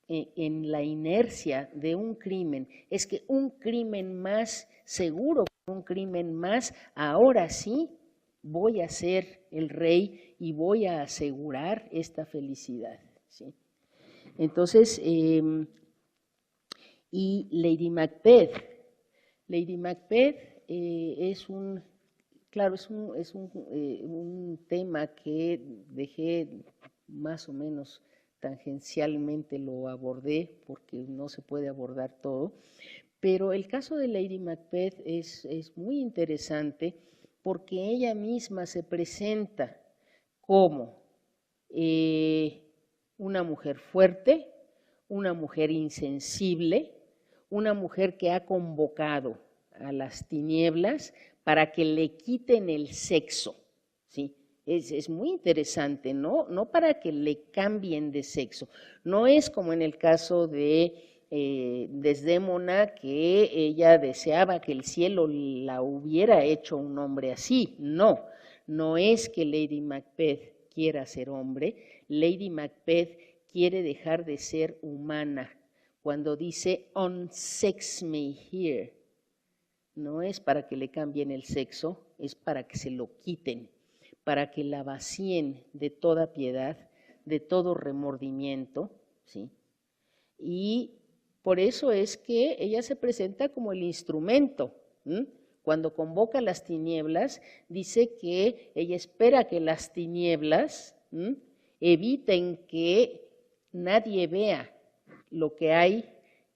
en la inercia de un crimen. Es que un crimen más, seguro que un crimen más, ahora sí voy a ser el rey y voy a asegurar esta felicidad, ¿sí? Entonces, y Lady Macbeth es un, claro, es un tema que dejé más o menos tangencialmente, lo abordé porque no se puede abordar todo, pero el caso de Lady Macbeth es muy interesante porque ella misma se presenta como una mujer fuerte, una mujer insensible, una mujer que ha convocado a las tinieblas para que le quiten el sexo, ¿sí? Es muy interesante, ¿no? No para que le cambien de sexo. No es como en el caso de Desdémona, que ella deseaba que el cielo la hubiera hecho un hombre así. No, no es que Lady Macbeth quiera ser hombre. Lady Macbeth quiere dejar de ser humana. Cuando dice unsex me here, no es para que le cambien el sexo, es para que se lo quiten, para que la vacíen de toda piedad, de todo remordimiento, ¿sí? Y por eso es que ella se presenta como el instrumento. Cuando convoca las tinieblas, dice que ella espera que las tinieblas eviten que nadie vea lo que hay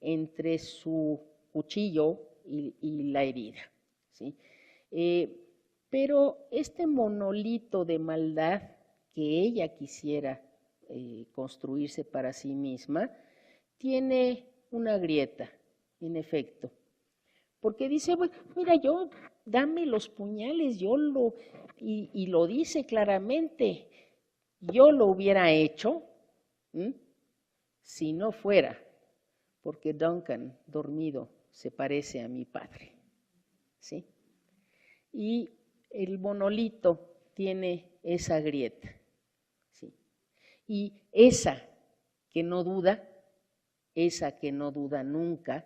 entre su cuchillo y la herida, ¿sí? Pero este monolito de maldad que ella quisiera construirse para sí misma, tiene una grieta, en efecto, porque dice, bueno, mira, dame los puñales, y lo dice claramente, yo lo hubiera hecho si no fuera porque Duncan, dormido, se parece a mi padre, ¿sí? Y el monolito tiene esa grieta, ¿sí? Y esa que no duda nunca,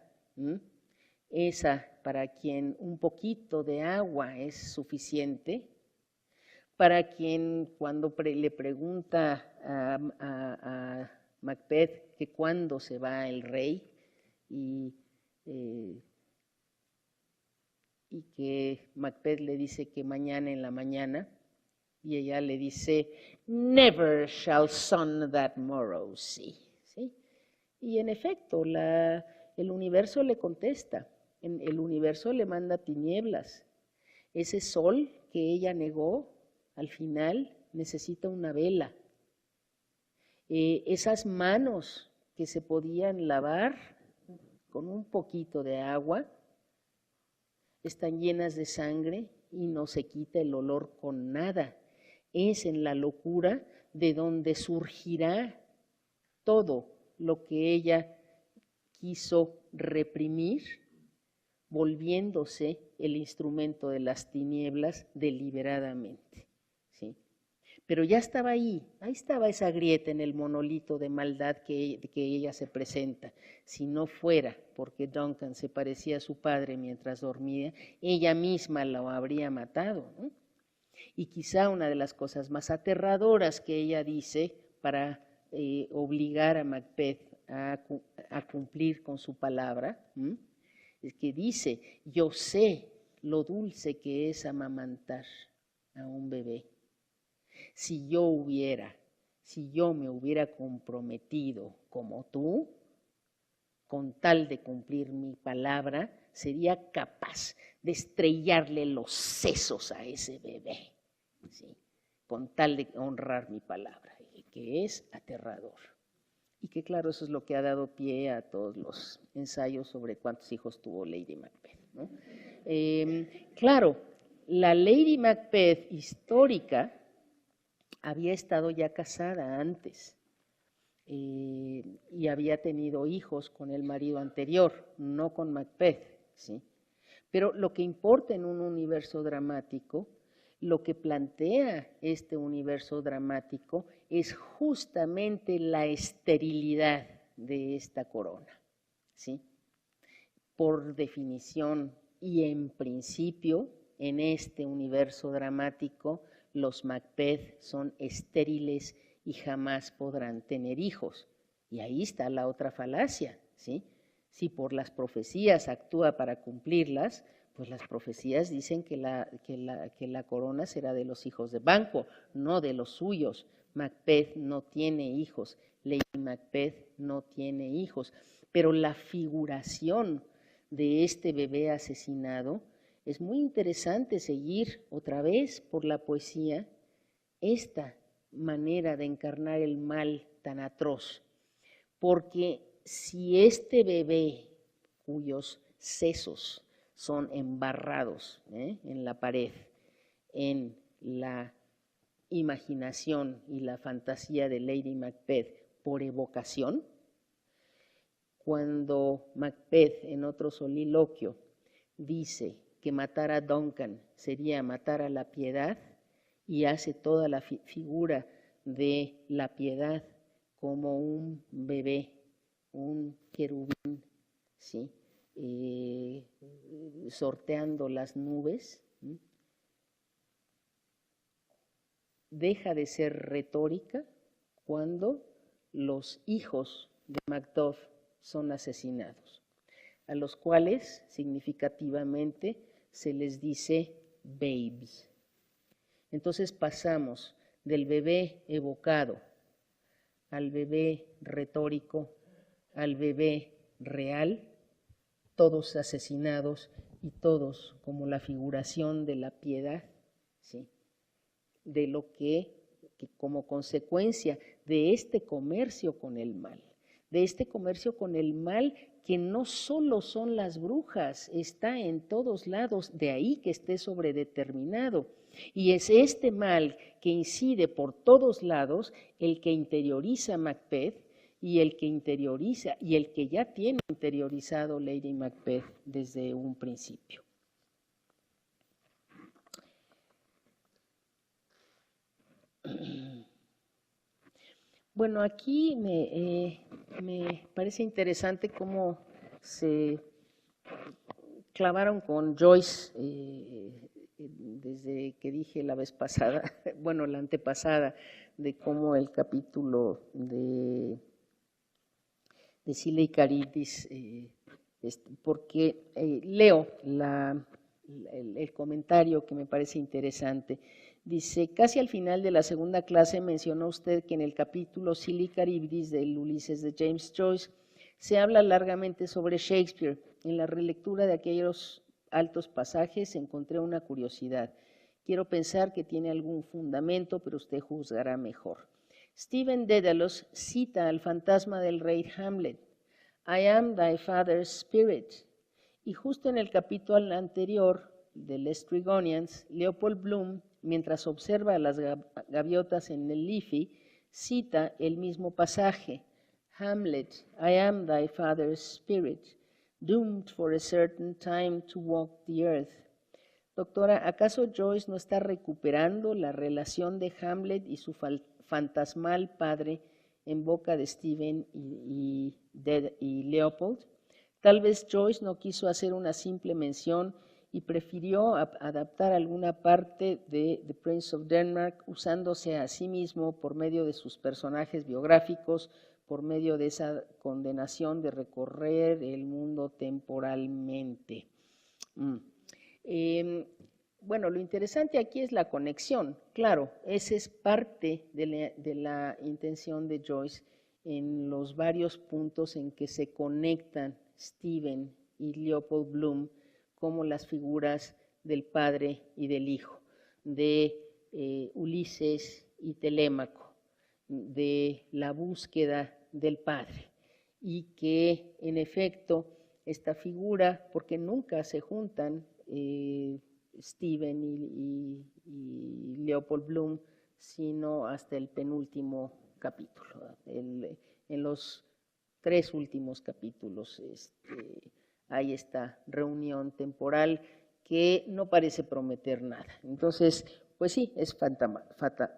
esa para quien un poquito de agua es suficiente, para quien cuando le pregunta a Macbeth que cuándo se va el rey y que Macbeth le dice que mañana en la mañana, y ella le dice, never shall sun that morrow see, ¿sí? Y en efecto, el universo le contesta, el universo le manda tinieblas. Ese sol que ella negó, al final necesita una vela. Esas manos que se podían lavar con un poquito de agua, están llenas de sangre y no se quita el olor con nada. Es en la locura de donde surgirá todo lo que ella quiso reprimir, volviéndose el instrumento de las tinieblas deliberadamente, ¿sí? Pero ya estaba ahí estaba esa grieta en el monolito de maldad que ella se presenta. Si no fuera porque Duncan se parecía a su padre mientras dormía, ella misma lo habría matado, ¿no? Y quizá una de las cosas más aterradoras que ella dice para obligar a Macbeth a cumplir con su palabra, es que dice: yo sé lo dulce que es amamantar a un bebé. Si yo me hubiera comprometido como tú, con tal de cumplir mi palabra, sería capaz de estrellarle los sesos a ese bebé, ¿sí? Con tal de honrar mi palabra, que es aterrador. Y que claro, eso es lo que ha dado pie a todos los ensayos sobre cuántos hijos tuvo Lady Macbeth, ¿no? Claro, la Lady Macbeth histórica había estado ya casada antes y había tenido hijos con el marido anterior, no con Macbeth, ¿sí? Pero lo que importa en un universo dramático, lo que plantea este universo dramático es justamente la esterilidad de esta corona, ¿sí? Por definición y en principio, en este universo dramático, los Macbeth son estériles y jamás podrán tener hijos. Y ahí está la otra falacia, ¿sí? Si por las profecías actúa para cumplirlas, pues las profecías dicen que la corona será de los hijos de Banquo, no de los suyos. Macbeth no tiene hijos, Lady Macbeth no tiene hijos, pero la figuración de este bebé asesinado, es muy interesante seguir otra vez por la poesía esta manera de encarnar el mal tan atroz, porque si este bebé cuyos sesos son embarrados en la pared, en la imaginación y la fantasía de Lady Macbeth por evocación, cuando Macbeth en otro soliloquio dice que matar a Duncan sería matar a la piedad y hace toda la figura de la piedad como un bebé, un querubín, ¿sí? Sorteando las nubes, deja de ser retórica cuando los hijos de Macduff son asesinados, a los cuales significativamente se les dice babes. Entonces pasamos del bebé evocado al bebé retórico, al bebé real, todos asesinados y todos como la figuración de la piedad, ¿sí? De lo que como consecuencia de este comercio con el mal, que no solo son las brujas, está en todos lados, de ahí que esté sobredeterminado. Y es este mal que incide por todos lados el que interioriza Macbeth y el que ya tiene interiorizado Lady Macbeth desde un principio. Bueno, aquí me parece interesante cómo se clavaron con Joyce desde que dije la vez pasada, bueno, la antepasada, de cómo el capítulo de Scylla y Charybdis, porque leo el comentario que me parece interesante. Dice: casi al final de la segunda clase mencionó usted que en el capítulo Scylla y Charybdis del Ulises de James Joyce se habla largamente sobre Shakespeare. En la relectura de aquellos altos pasajes encontré una curiosidad. Quiero pensar que tiene algún fundamento, pero usted juzgará mejor. Stephen Dedalus cita al fantasma del rey Hamlet, I am thy father's spirit. Y justo en el capítulo anterior de Les Trigonians, Leopold Bloom, mientras observa a las gaviotas en el Liffey, cita el mismo pasaje, Hamlet, I am thy father's spirit, doomed for a certain time to walk the earth. Doctora, ¿acaso Joyce no está recuperando la relación de Hamlet y su fantasmal padre en boca de Stephen y Leopold? Tal vez Joyce no quiso hacer una simple mención y prefirió adaptar alguna parte de The Prince of Denmark usándose a sí mismo por medio de sus personajes biográficos, por medio de esa condenación de recorrer el mundo temporalmente. Bueno, lo interesante aquí es la conexión. Claro, esa es parte de la intención de Joyce en los varios puntos en que se conectan Stephen y Leopold Bloom como las figuras del padre y del hijo, de Ulises y Telémaco, de la búsqueda del padre, y que en efecto esta figura, porque nunca se juntan Stephen y Leopold Bloom, sino hasta el penúltimo capítulo. En los 3 últimos capítulos hay esta reunión temporal que no parece prometer nada. Entonces, pues sí, es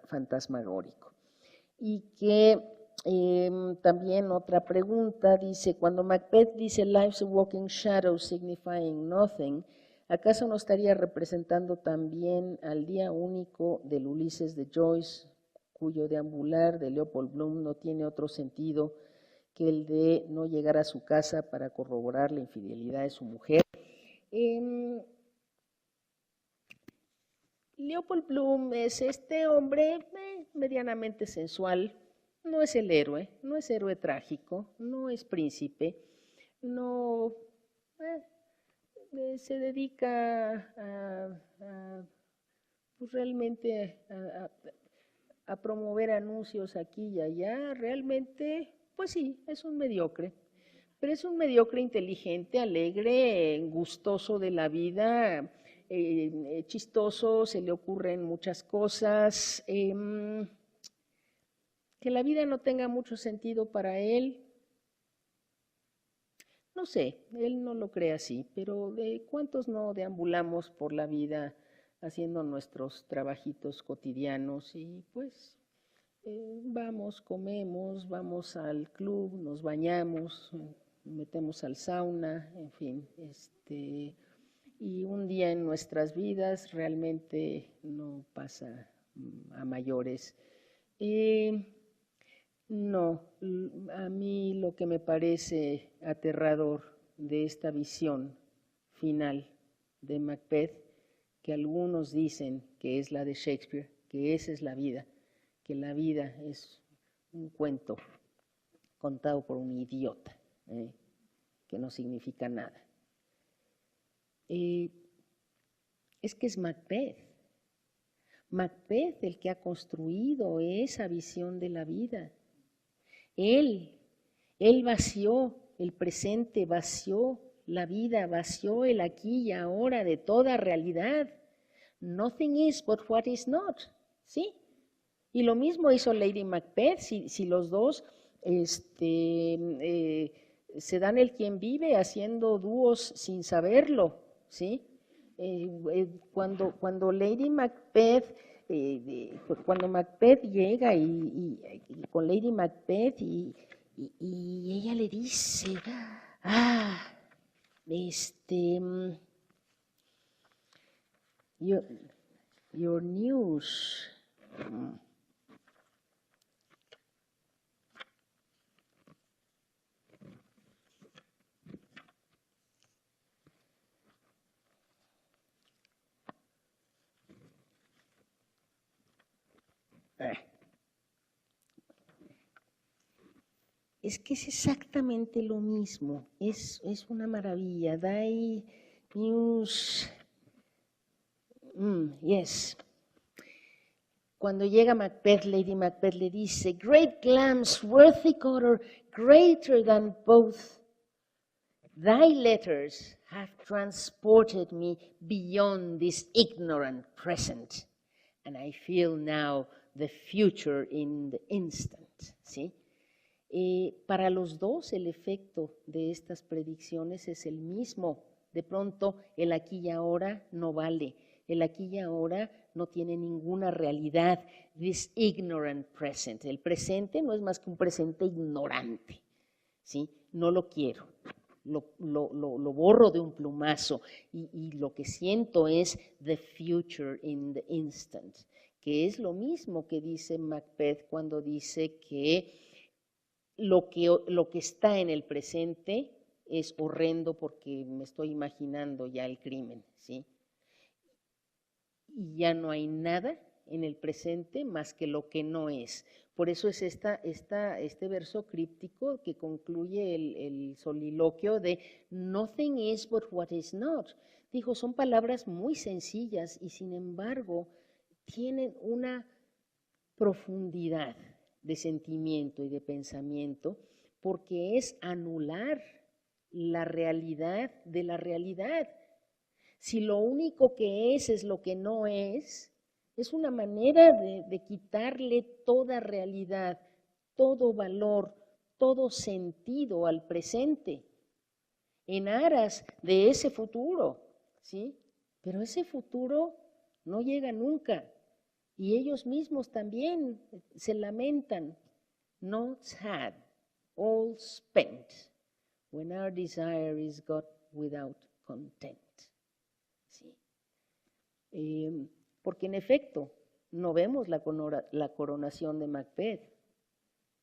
fantasmagórico. Y que también otra pregunta dice, cuando Macbeth dice life's a walking shadow signifying nothing, ¿acaso no estaría representando también al día único del Ulises de Joyce, cuyo deambular de Leopold Bloom no tiene otro sentido que el de no llegar a su casa para corroborar la infidelidad de su mujer? Leopold Bloom es este hombre medianamente sensual, no es el héroe, no es héroe trágico, no es príncipe, no se dedica pues realmente a promover anuncios aquí y allá. Realmente, pues sí, es un mediocre, pero es un mediocre inteligente, alegre, gustoso de la vida, chistoso, se le ocurren muchas cosas. Que la vida no tenga mucho sentido para él, no sé, él no lo cree así, pero ¿de cuántos no deambulamos por la vida haciendo nuestros trabajitos cotidianos y pues vamos, comemos, vamos al club, nos bañamos, metemos al sauna, en fin, y un día en nuestras vidas realmente no pasa a mayores. No, a mí lo que me parece aterrador de esta visión final de Macbeth, que algunos dicen que es la de Shakespeare, que esa es la vida, que la vida es un cuento contado por un idiota, que no significa nada. Es que es Macbeth. Macbeth el que ha construido esa visión de la vida. Él vació el presente, vació la vida, vació el aquí y ahora de toda realidad. Nothing is but what is not, ¿sí? Y lo mismo hizo Lady Macbeth, si los dos se dan el quien vive haciendo dúos sin saberlo, ¿sí? Cuando Lady Macbeth, cuando Macbeth llega y con Lady Macbeth y ella le dice, your news. Es que es exactamente lo mismo, es una maravilla. Thy news, yes. Cuando llega Macbeth, Lady Macbeth le dice, Great Glamis, worthy Cotter, greater than both, thy letters have transported me beyond this ignorant present, and I feel now the future in the instant. ¿Sí? Para los dos el efecto de estas predicciones es el mismo. De pronto el aquí y ahora no vale, el aquí y ahora no tiene ninguna realidad. This ignorant present, el presente no es más que un presente ignorante, ¿sí? No lo quiero, lo borro de un plumazo y lo que siento es the future in the instant, que es lo mismo que dice Macbeth cuando dice que lo que está en el presente es horrendo porque me estoy imaginando ya el crimen, ¿sí? Y ya no hay nada en el presente más que lo que no es. Por eso es este verso críptico que concluye el soliloquio de nothing is but what is not. Dijo, son palabras muy sencillas y sin embargo tienen una profundidad de sentimiento y de pensamiento, porque es anular la realidad de la realidad. Si lo único que es lo que no es una manera de quitarle toda realidad, todo valor, todo sentido al presente, en aras de ese futuro, ¿sí? Pero ese futuro no llega nunca. Y ellos mismos también se lamentan. Not had, all spent, when our desire is got without content. ¿Sí? Porque en efecto, no vemos la coronación de Macbeth.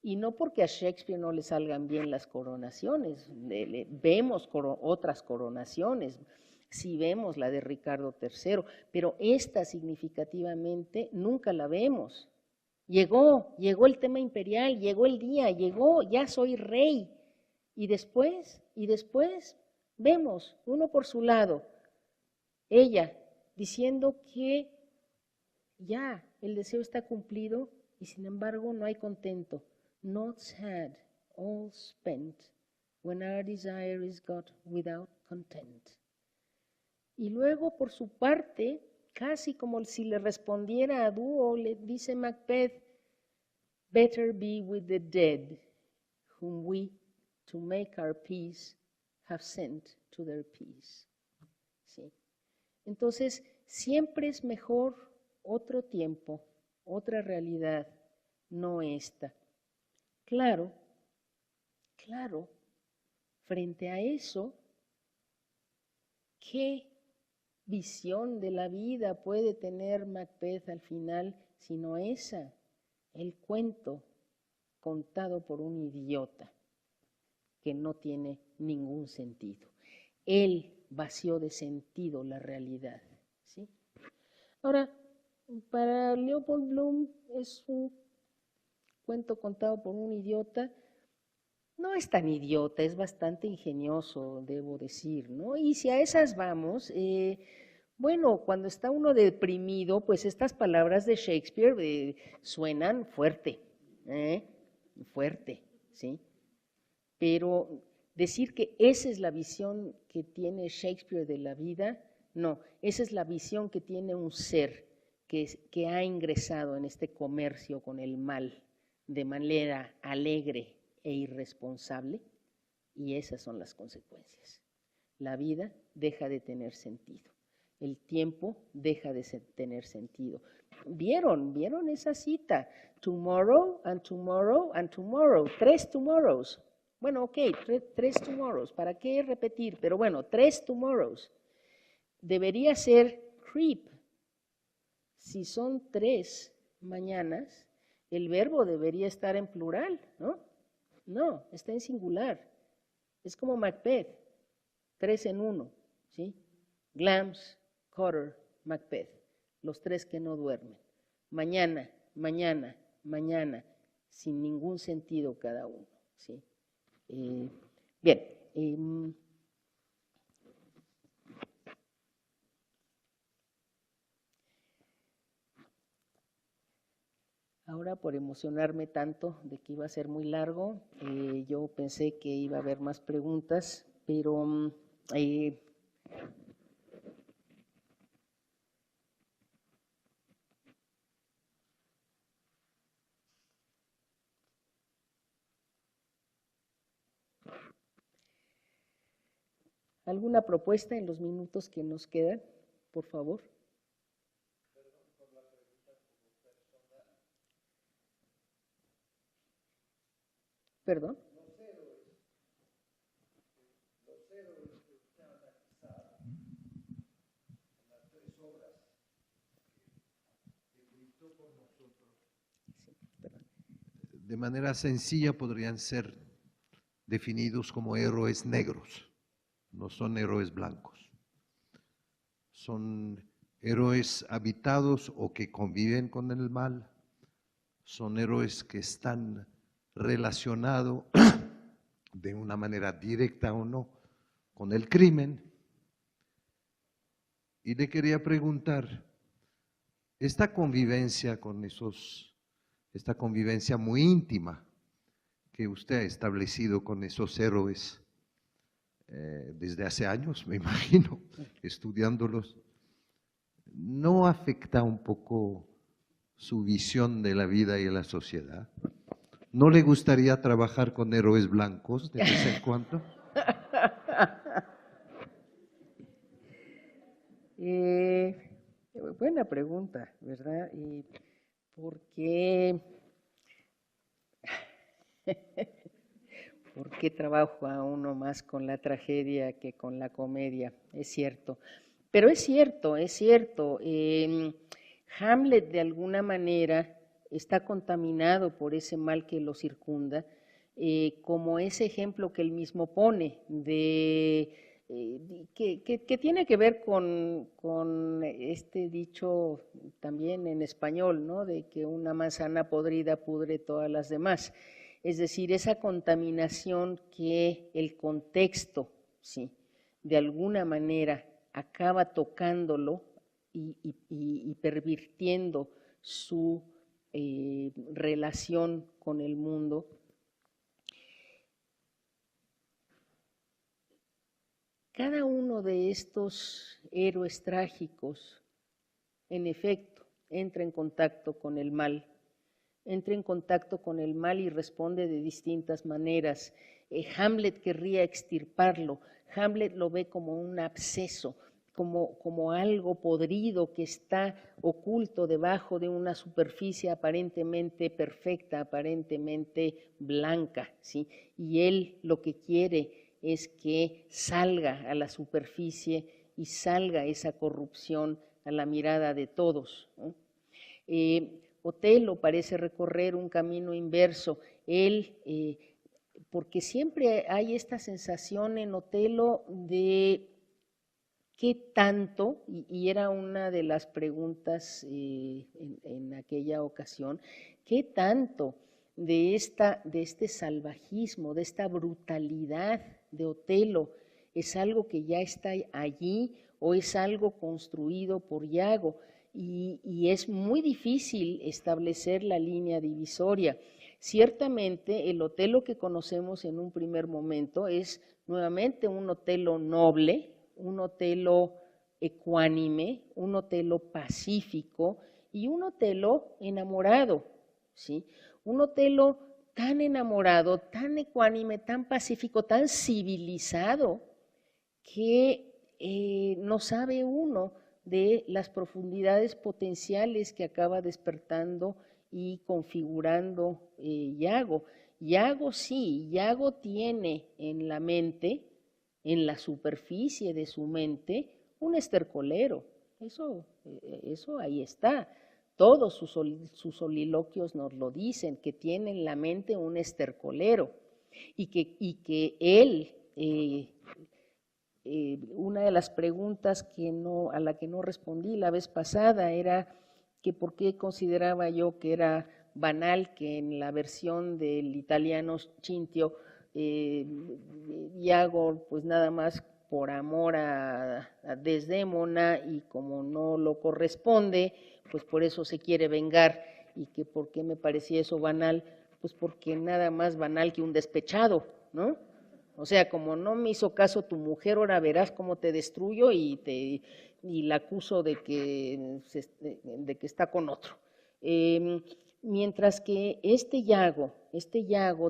Y no porque a Shakespeare no le salgan bien las coronaciones, vemos otras coronaciones. Sí vemos la de Ricardo III, pero esta significativamente nunca la vemos. Llegó el tema imperial, llegó el día, ya soy rey. Y después vemos, uno por su lado, ella diciendo que ya el deseo está cumplido y sin embargo no hay contento. Not had, all spent, when our desire is got without content. Y luego, por su parte, casi como si le respondiera a dúo, le dice Macbeth, better be with the dead, whom we, to make our peace, have sent to their peace. ¿Sí? Entonces, siempre es mejor otro tiempo, otra realidad, no esta. Claro, frente a eso, ¿qué visión de la vida puede tener Macbeth al final, sino esa, el cuento contado por un idiota que no tiene ningún sentido? Él vació de sentido la realidad, ¿sí? Ahora, para Leopold Bloom es un cuento contado por un idiota. No es tan idiota, es bastante ingenioso, debo decir, ¿no? Y si a esas vamos, bueno, cuando está uno deprimido, pues estas palabras de Shakespeare suenan fuerte, ¿sí? Pero decir que esa es la visión que tiene Shakespeare de la vida, no, esa es la visión que tiene un ser que ha ingresado en este comercio con el mal de manera alegre e irresponsable, y esas son las consecuencias. La vida deja de tener sentido, el tiempo deja de tener sentido. ¿Vieron esa cita? Tomorrow and tomorrow and tomorrow, 3 tomorrows. Bueno, ok, 3 tomorrows, ¿para qué repetir? Pero bueno, 3 tomorrows. Debería ser creep. Si son 3 mañanas, el verbo debería estar en plural, ¿no? No, está en singular. Es como Macbeth, 3 en 1, ¿sí? Glamis, Cotter, Macbeth, los 3 que no duermen. Mañana, mañana, mañana, sin ningún sentido cada uno, ¿sí? Bien. Ahora, por emocionarme tanto de que iba a ser muy largo, yo pensé que iba a haber más preguntas, pero ¿alguna propuesta en los minutos que nos quedan, por favor? ¿Perdón? De manera sencilla podrían ser definidos como héroes negros, no son héroes blancos. Son héroes habitados o que conviven con el mal, son héroes que están relacionados de una manera directa o no con el crimen. Y le quería preguntar, esta convivencia con esta convivencia muy íntima que usted ha establecido con esos héroes desde hace años, me imagino, estudiándolos, ¿no afecta un poco su visión de la vida y de la sociedad? ¿No le gustaría trabajar con héroes blancos de vez en cuando? Buena pregunta, ¿verdad? ¿Por qué trabajo a uno más con la tragedia que con la comedia? Es cierto. Pero es cierto, es cierto. Hamlet, de alguna manera, está contaminado por ese mal que lo circunda, como ese ejemplo que él mismo pone que tiene que ver con este dicho también en español, ¿no? De que una manzana podrida pudre todas las demás. Es decir, esa contaminación que el contexto, ¿sí?, de alguna manera acaba tocándolo y pervirtiendo su relación con el mundo. Cada uno de estos héroes trágicos, en efecto, entra en contacto con el mal, y responde de distintas maneras. Hamlet querría extirparlo, Hamlet lo ve como un absceso, como algo podrido que está oculto debajo de una superficie aparentemente perfecta, aparentemente blanca, ¿sí? Y él lo que quiere es que salga a la superficie y salga esa corrupción a la mirada de todos, ¿no? Otelo parece recorrer un camino inverso. Él, porque siempre hay esta sensación en Otelo de qué tanto, y era una de las preguntas en aquella ocasión, qué tanto de este salvajismo, de esta brutalidad de Otelo es algo que ya está allí o es algo construido por Yago. Y es muy difícil establecer la línea divisoria. Ciertamente el Otelo que conocemos en un primer momento es nuevamente un Otelo noble, un Otelo ecuánime, un Otelo pacífico y un Otelo enamorado, ¿sí? Un Otelo tan enamorado, tan ecuánime, tan pacífico, tan civilizado, que no sabe uno de las profundidades potenciales que acaba despertando y configurando Yago. Yago sí, Yago tiene en la mente, en la superficie de su mente, un estercolero. Eso ahí está. Todos sus soliloquios nos lo dicen, que tiene en la mente un estercolero y que él... una de las preguntas a la que no respondí la vez pasada era que por qué consideraba yo que era banal que en la versión del italiano Cintio Iago, pues nada más por amor a Desdémona, y como no lo corresponde, pues por eso se quiere vengar y que por qué me parecía eso banal, pues porque nada más banal que un despechado, ¿no? O sea, como no me hizo caso tu mujer, ahora verás cómo te destruyo y la acuso de que está con otro. Mientras que este Yago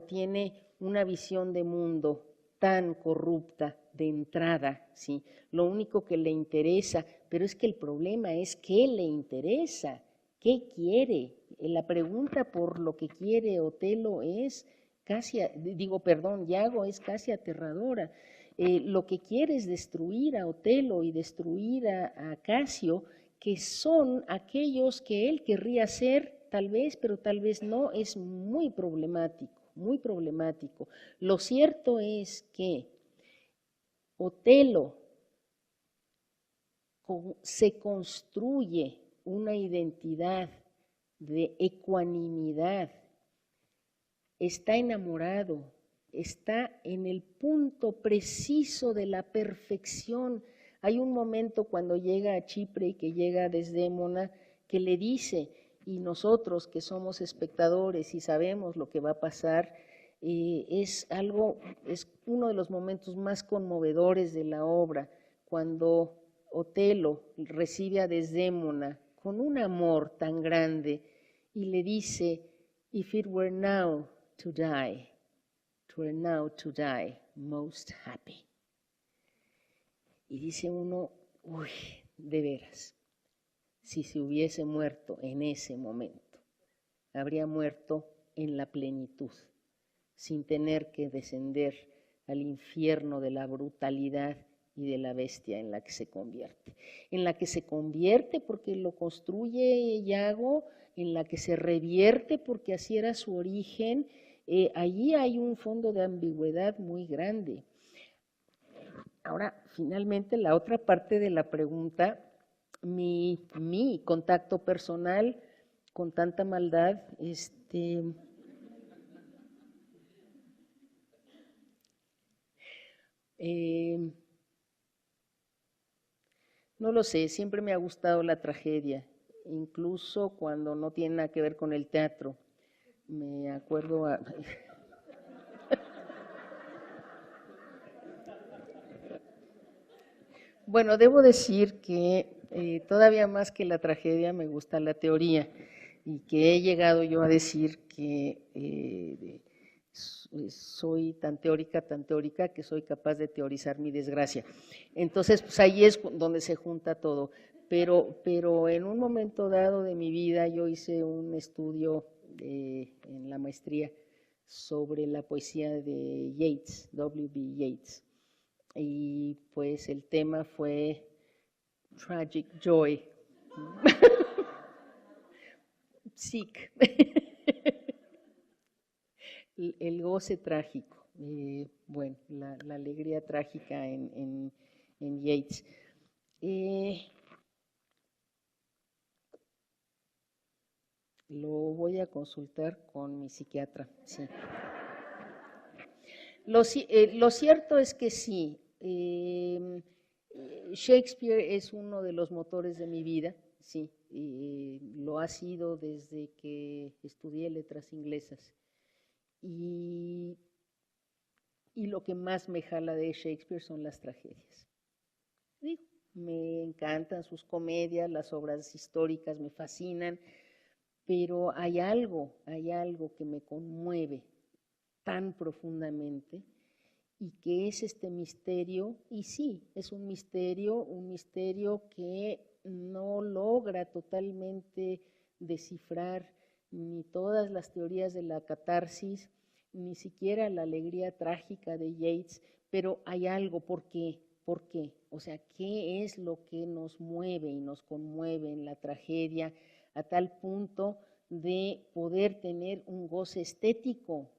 tiene una visión de mundo tan corrupta de entrada, ¿sí? Lo único que le interesa, pero es que el problema es qué le interesa, qué quiere. La pregunta por lo que quiere Otelo es casi, Yago es casi aterradora. Lo que quiere es destruir a Otelo y destruir a Casio, que son aquellos que él querría ser, tal vez, pero tal vez no, es muy problemático, muy problemático. Lo cierto es que Otelo se construye una identidad de ecuanimidad, está enamorado, está en el punto preciso de la perfección. Hay un momento cuando llega a Chipre y que llega a Desdémona que le dice, y nosotros que somos espectadores y sabemos lo que va a pasar, es uno de los momentos más conmovedores de la obra, cuando Otelo recibe a Desdémona con un amor tan grande y le dice, if it were now to die, it were now to die most happy. Y dice uno, uy, de veras, si se hubiese muerto en ese momento, habría muerto en la plenitud, sin tener que descender al infierno de la brutalidad y de la bestia en la que se convierte. En la que se convierte porque lo construye Yago, en la que se revierte porque así era su origen. Allí hay un fondo de ambigüedad muy grande. Ahora, finalmente, la otra parte de la pregunta, mi contacto personal con tanta maldad, no lo sé, siempre me ha gustado la tragedia, incluso cuando no tiene nada que ver con el teatro. Me acuerdo Bueno, debo decir que todavía más que la tragedia me gusta la teoría y que he llegado yo a decir que soy tan teórica que soy capaz de teorizar mi desgracia. Entonces, pues ahí es donde se junta todo. Pero en un momento dado de mi vida yo hice un estudio en la maestría sobre la poesía de Yeats, W.B. Yeats. Y pues el tema fue Tragic Joy. Sick. El goce trágico, bueno, la alegría trágica en Yeats. Lo voy a consultar con mi psiquiatra, sí. Lo cierto es que sí, Shakespeare es uno de los motores de mi vida, sí, lo ha sido desde que estudié letras inglesas. Y lo que más me jala de Shakespeare son las tragedias. Sí, me encantan sus comedias, las obras históricas me fascinan, pero hay algo que me conmueve tan profundamente y que es este misterio, y sí, es un misterio que no logra totalmente descifrar ni todas las teorías de la catarsis, ni siquiera la alegría trágica de Yeats, pero hay algo. ¿Por qué? ¿Por qué? O sea, ¿qué es lo que nos mueve y nos conmueve en la tragedia a tal punto de poder tener un goce estético?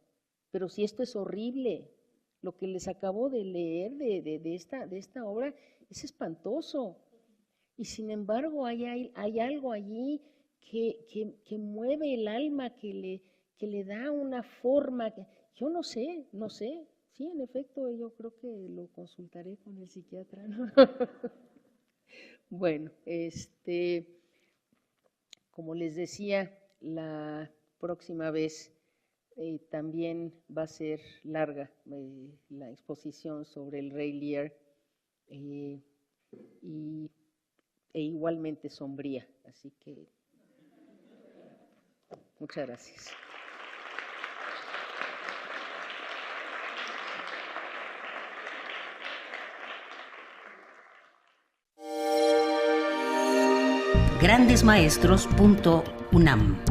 Pero si esto es horrible, lo que les acabo de leer de esta obra es espantoso. Y sin embargo hay algo allí que mueve el alma, que le da una forma. Yo no sé. Sí, en efecto, yo creo que lo consultaré con el psiquiatra, ¿no? Bueno, como les decía, la próxima vez también va a ser larga la exposición sobre el Rey Lear e igualmente sombría. Así que muchas gracias. grandesmaestros.unam